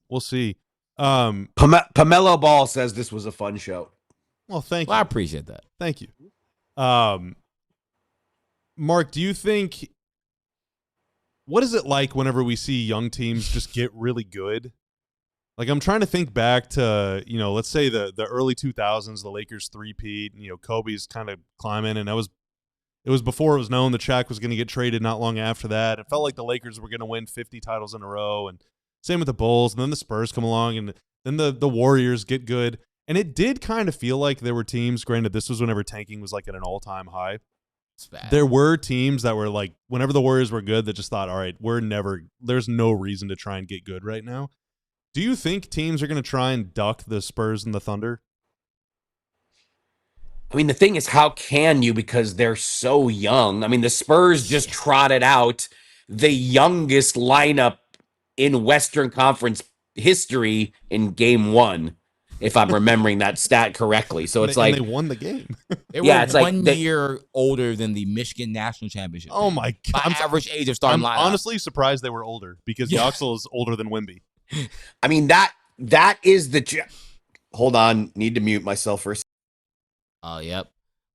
we'll see. Pamelo Ball says this was a fun show. Well, thank you. Well, I appreciate that. Thank you. Mark, do you think, what is it like whenever we see young teams just get really good? Like, I'm trying to think back to, let's say the early 2000s, the Lakers three-peat, Kobe's kind of climbing, and it was before it was known that Shaq was going to get traded not long after that. It felt like the Lakers were going to win 50 titles in a row, and same with the Bulls, and then the Spurs come along, and then the Warriors get good. And it did kind of feel like there were teams, granted, this was whenever tanking was like at an all-time high. There were teams that were like, whenever the Warriors were good, that just thought, all right, there's no reason to try and get good right now. Do you think teams are going to try and duck the Spurs and the Thunder? I mean, the thing is, how can you? Because they're so young. I mean, the Spurs just trotted out the youngest lineup in Western Conference history in Game 1, if I'm remembering that stat correctly. So it's like they won the game. They were it's one year older than the Michigan National Championship. Oh my God! By average age of starting lineup. I'm honestly surprised they were older because Yoxel is older than Wemby. I mean, that is the. Hold on, need to mute myself for a second. Oh, yep.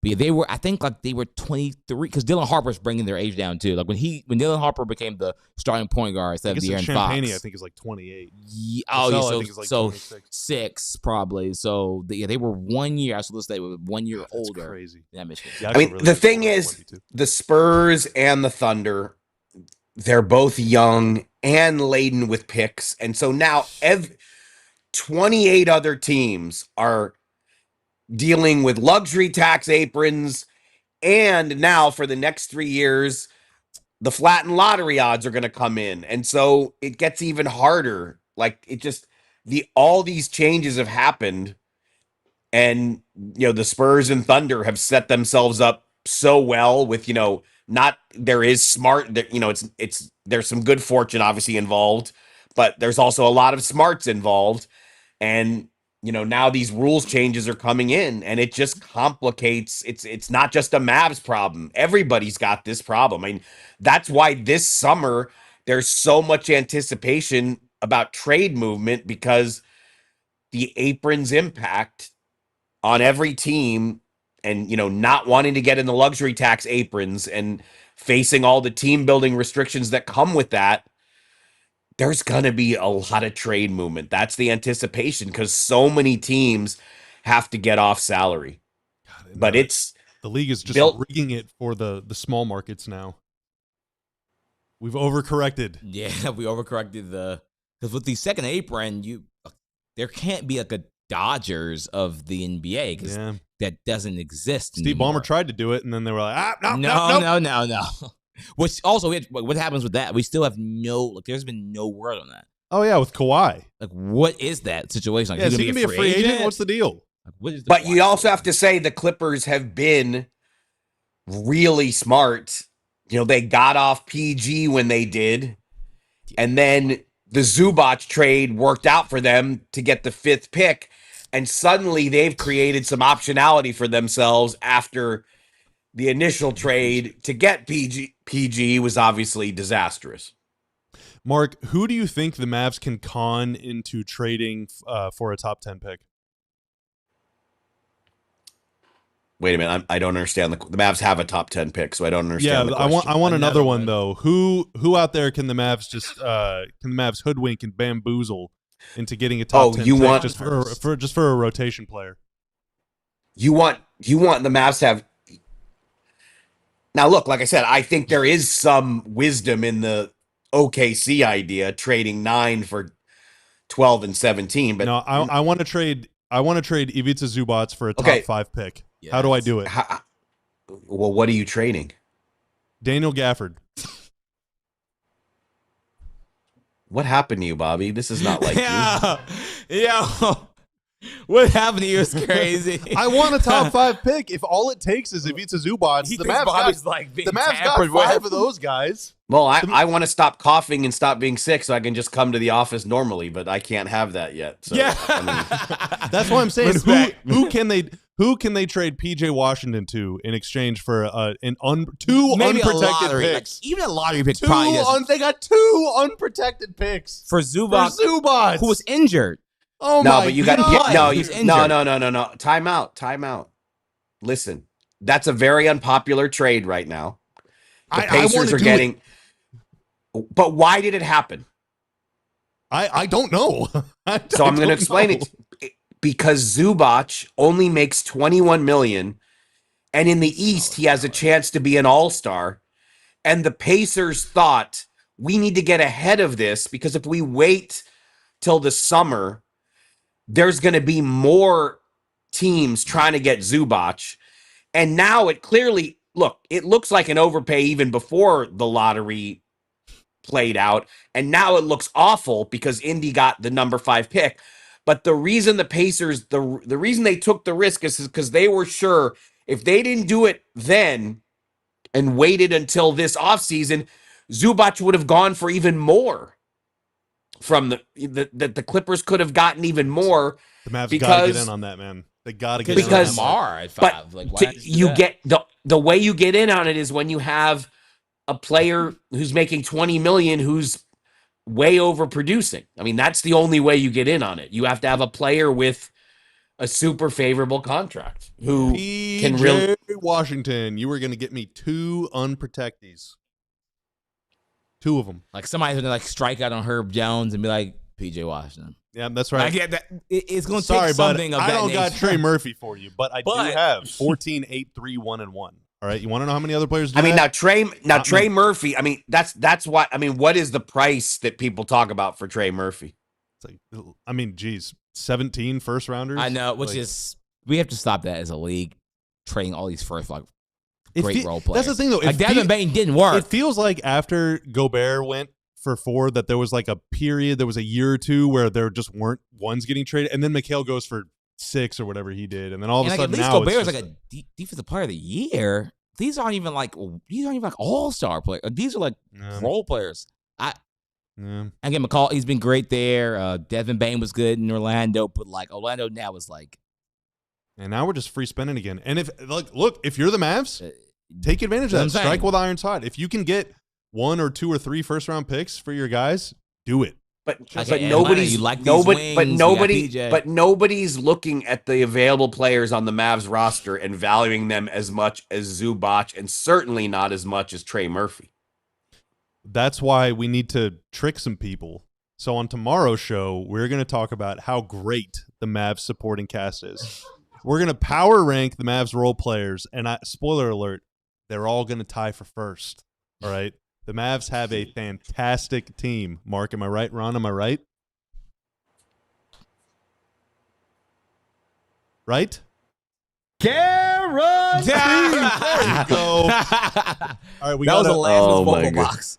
But yeah, I think they were 23 because Dylan Harper's bringing their age down too. Like when Dylan Harper became the starting point guard instead of De'Aaron Fox. I think is like 28. So 6 probably. So they were 1 year. So they were 1 year older. Crazy. Yeah, Michigan. I mean, the thing is, the Spurs and the Thunder, they're both young and laden with picks, and so now 28 other teams are dealing with luxury tax aprons, and now for the next 3 years, the flattened lottery odds are going to come in, and so it gets even harder. Like all these changes have happened, and the Spurs and Thunder have set themselves up so well with there is smart that there's some good fortune obviously involved, but there's also a lot of smarts involved, and now these rules changes are coming in, and it just complicates. It's not just a Mavs problem. Everybody's got this problem. I mean, that's why this summer there's so much anticipation about trade movement, because the aprons impact on every team, and not wanting to get in the luxury tax aprons and facing all the team building restrictions that come with that. There's going to be a lot of trade movement. That's the anticipation, because so many teams have to get off salary. But it's The league is just Built- rigging it for the small markets now. We've overcorrected. Yeah, we overcorrected because with the second apron, there can't be like a Dodgers of the NBA because that doesn't exist. Steve anymore. Ballmer tried to do it, and then they were like, no. Which also, what happens with that? We still have there's been no word on that. Oh yeah, with Kawhi. Like, what is that situation? Like, Is he gonna be a free agent? What's the deal? Like, what is the But you also have to say the Clippers have been really smart. You know, they got off PG when they did, and then the Zubac trade worked out for them to get the 5th pick, and suddenly they've created some optionality for themselves after the initial trade to get PG. PG was obviously disastrous. Mark, who do you think the Mavs can con into trading for a top 10 pick? Wait a minute, I don't understand. The Mavs have a top 10 pick, so I don't understand. Yeah, the question. I want another one though. Who out there can the Mavs hoodwink and bamboozle into getting a top 10 pick just for a rotation player? You want the Mavs to have. Now, look, like I said, I think there is some wisdom in the OKC idea, trading 9 for 12 and 17. But no, I want to trade. I want to trade Ivica Zubac for a top 5 pick. Yes. How do I do it? Well, what are you trading? Daniel Gafford. What happened to you, Bobby? This is not like you. Yeah. What happened to you is crazy. I want a top 5 pick. If all it takes is Ivica Zubac, the Mavs got 5 of those guys. Well, I want to stop coughing and stop being sick so I can just come to the office normally, but I can't have that yet. So, yeah, that's why I'm saying who can they trade PJ Washington to in exchange for two maybe unprotected picks? Like, even a lottery pick probably doesn't. They got 2 unprotected picks for Zubac, who was injured. Oh no, my but you God. got no. Time out. Listen, that's a very unpopular trade right now. The Pacers are getting. But why did it happen? I don't know. So I'm going to explain it. Because Zubac only makes $21 million, and in the East he has a chance to be an all-star. And the Pacers thought, we need to get ahead of this because if we wait till the summer, there's going to be more teams trying to get Zubac. And now it looks like an overpay even before the lottery played out. And now it looks awful because Indy got the number 5 pick. But the reason the Pacers, the reason they took the risk is because they were sure if they didn't do it then and waited until this offseason, Zubac would have gone for even more from the Clippers could have gotten even more. The Mavs got to get in on that, man. They got to get in on because Lamar at 5. Like, why you get the way you get in on it is when you have a player who's making $20 million who's way overproducing. I mean, that's the only way you get in on it. You have to have a player with a super favorable contract who can really. Washington, you were going to get me 2 unprotectees. 2 of them. Like somebody's going to like strike out on Herb Jones and be like, PJ Washington. Yeah, that's right. It's going to take something of that I don't nature. got Trey Murphy for you, but I do have 14, 8, 3, 1, and 1. All right, you want to know how many other players do that? Trey Murphy, I mean, that's what, I mean, what is the price that people talk about for Trey Murphy? It's like, I mean, geez, 17 first rounders. I know, which is, we have to stop that as a league, trading all these first, like, great role players. That's the thing, though. Like, Devin Bain didn't work. It feels like after Gobert went for 4 that there was like a period, there was a year or 2 where there just weren't ones getting traded, and then Mikal goes for 6 or whatever he did, and then all of a sudden at least now Gobert was like a defensive player of the year. These aren't even like all-star players. These are like role players. Again, McCall, he's been great there. Devin Bain was good in Orlando, but like Orlando now is like, and now we're just free spending again. And if if you're the Mavs, take advantage of that. Strike while the iron's hot. If you can get 1 or 2 or 3 first-round picks for your guys, do it. But nobody's looking at the available players on the Mavs roster and valuing them as much as Zubac, and certainly not as much as Trey Murphy. That's why we need to trick some people. So on tomorrow's show, we're going to talk about how great the Mavs supporting cast is. We're gonna power rank the Mavs role players, and spoiler alert, they're all gonna tie for first. All right, the Mavs have a fantastic team. Mark, am I right? Ron, am I right? Right? Guaranteed. All right, we that got was a last vocal God. box.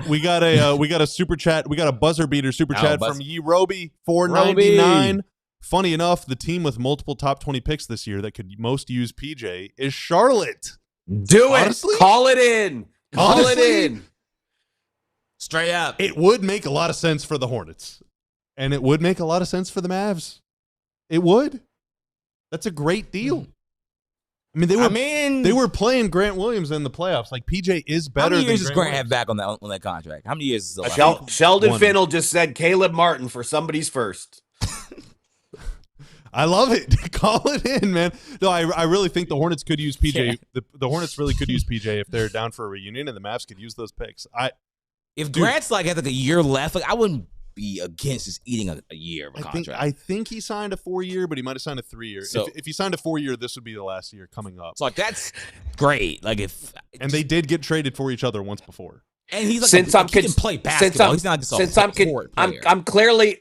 we got a super chat. We got a buzzer beater super chat from Roby $4.99. Funny enough, the team with multiple top 20 picks this year that could most use PJ is Charlotte. Do it. Honestly? Call it in. Call it in. Straight up. It would make a lot of sense for the Hornets, and it would make a lot of sense for the Mavs. It would. That's a great deal. I mean, they were playing Grant Williams in the playoffs. Like, PJ is better. How many than years does Grant Williams. have back on that contract? How many years is it left? Sheldon One. Finnell just said Caleb Martin for somebody's first. I love it. Call it in, man. No, I really think the Hornets could use PJ. Yeah. The Hornets really could use PJ if they're down for a reunion, and the Mavs could use those picks. If Grant's like had like a year left, like I wouldn't be against just eating a year of a contract. I think he signed a 4-year, but he might have signed a 3-year. So- if he signed a 4-year, this would be the last year coming up. So like that's great. Like And they did get traded for each other once before. and he's like Since I'm he can play basketball. He's not just a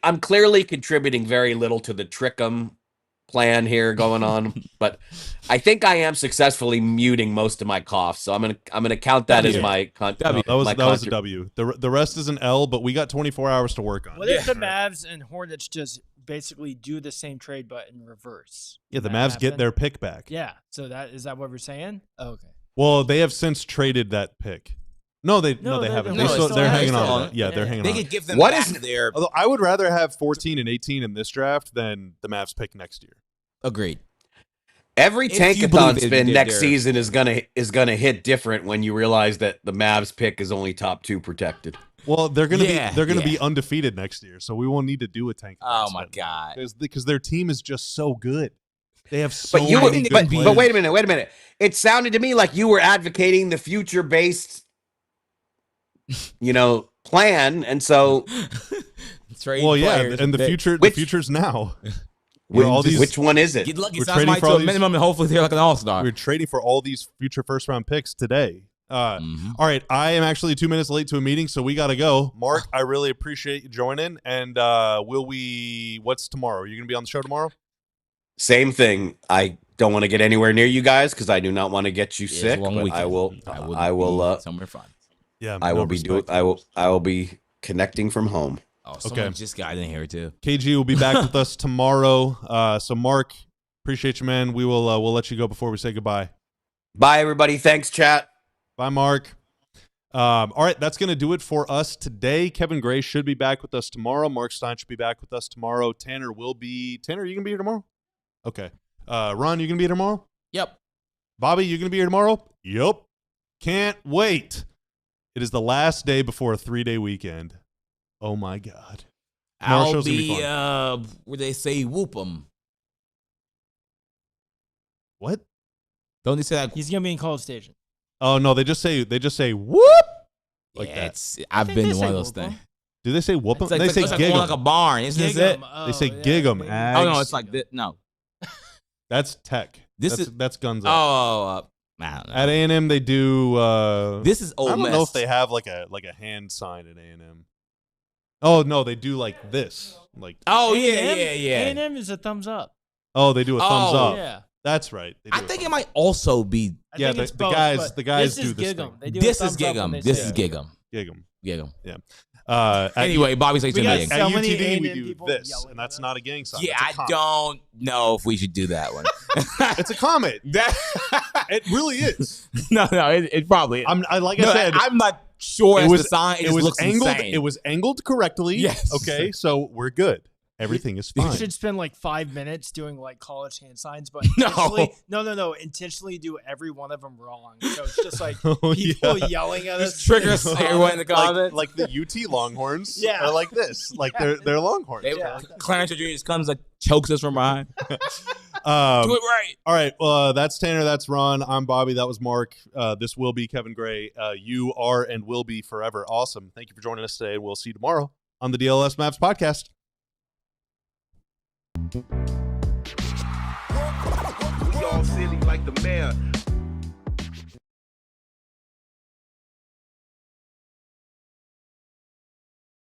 I'm clearly contributing very little to the Trickham plan here going on, but I think I am successfully muting most of my coughs, so I'm gonna count that as my No, that was a W. The rest is an L, but we got 24 hours to work on. What if the Mavs and Hornets just basically do the same trade but in reverse? Yeah, the Can Mavs that get happen? their pick back. Yeah. So is that what we're saying? Oh, okay. Well, they have since traded that pick. No, they haven't. They're hanging on. Yeah, they're hanging They on. could give them What back is- their Although I would rather have 14 and 18 in this draft than the Mavs pick next year. agreed. Every If you tankathon believe they spin did next their- season is gonna hit different when you realize that the Mavs pick is only top 2 protected. Well, they're gonna Yeah, be undefeated next year, so we won't need to do a tank. Oh my god. Because their team is just so good. They have so But you many were, good but players. wait a minute. It sounded to me like you were advocating the future-based, plan, and so Trade Well, yeah, players and the that- future's now. Where all these- which one is it? Get lucky, we're sign trading somebody for to all a these- minimum, and hopefully they're like an all-star. We're trading for all these future first-round picks today. Mhm. All right, I am actually 2 minutes late to a meeting, so we got to go. Mark, I really appreciate you joining. And what's tomorrow? Are you going to be on the show tomorrow? Same thing. I don't want to get anywhere near you guys because I do not want to get you Yeah, it's sick. a long But weekend. I will. be somewhere fun. Yeah, I no will be respect. I will be connecting from home. Oh, someone just got in here too. KG will be back with us tomorrow. So, Mark, appreciate you, man. We will we'll let you go before we say goodbye. Bye, everybody. Thanks, chat. Bye, Mark. All right, that's going to do it for us today. Kevin Gray should be back with us tomorrow. Marc Stein should be back with us tomorrow. Tanner, are you going to be here tomorrow? Okay. Ron, you going to be here tomorrow? Yep. Bobby, you going to be here tomorrow? Yep. Can't wait. It is the last day before a 3-day weekend. Oh, my God. Tomorrow's I'll show's gonna be be fun. where they say whoop 'em. What? Don't they say that? He's gonna be in College Station. Oh, no, they just say whoop. Like yeah, that. it's, I've think been they to one say of those whoop 'em. things. Do they say whoop 'em? It's like, They say it's like gig going 'em. like a barn, isn't this Gig it? 'em. They say yeah, gig 'em. maybe. Oh no, Ags. it's like this. No. That's tech. This That's guns Oh, up. I don't know. At A&M, they do. This is I Ole don't Miss. know if they have like a hand sign at A&M. Oh no, they do like this. Like Oh A&M? yeah. A&M is a thumbs up. oh, they do a thumbs Oh, up. Yeah. That's right. They do I a think it thumbs might also be. I Yeah, think the- it's the both, guys- but the guys this is do this gig 'em. thing. They do a This is thumbs up gig when 'em. they This say is it. gig 'em. Gig 'em. Gig 'em. Anyway, Bobby says we got meeting. At so many UTD, we A&M do people this, yelling and that's at not a gang sign. Yeah, It's a I comment. don't know if we should do that one. It's a comment. That It really is. no, it probably. Like no, I said, I'm not sure it as was the sign. It, it was looks angled. insane. It was angled correctly. Yes. Okay, so we're good. Everything is We fine. should spend like 5 minutes doing like college hand signs, but No. intentionally do every one of them wrong. So it's just like Oh, people yeah. yelling at us. Just triggers everyone in the comments. like the UT Longhorns Yeah. are like this. Like they're Longhorns. They, Yeah. Clarence Jr. just comes like chokes us from behind. Do it right. All right. That's Tanner. That's Ron. I'm Bobby. That was Mark. This will be Kevin Gray. You are and will be forever awesome. Thank you for joining us today. We'll see you tomorrow on the DLLS Mavs podcast. silly like the mayor.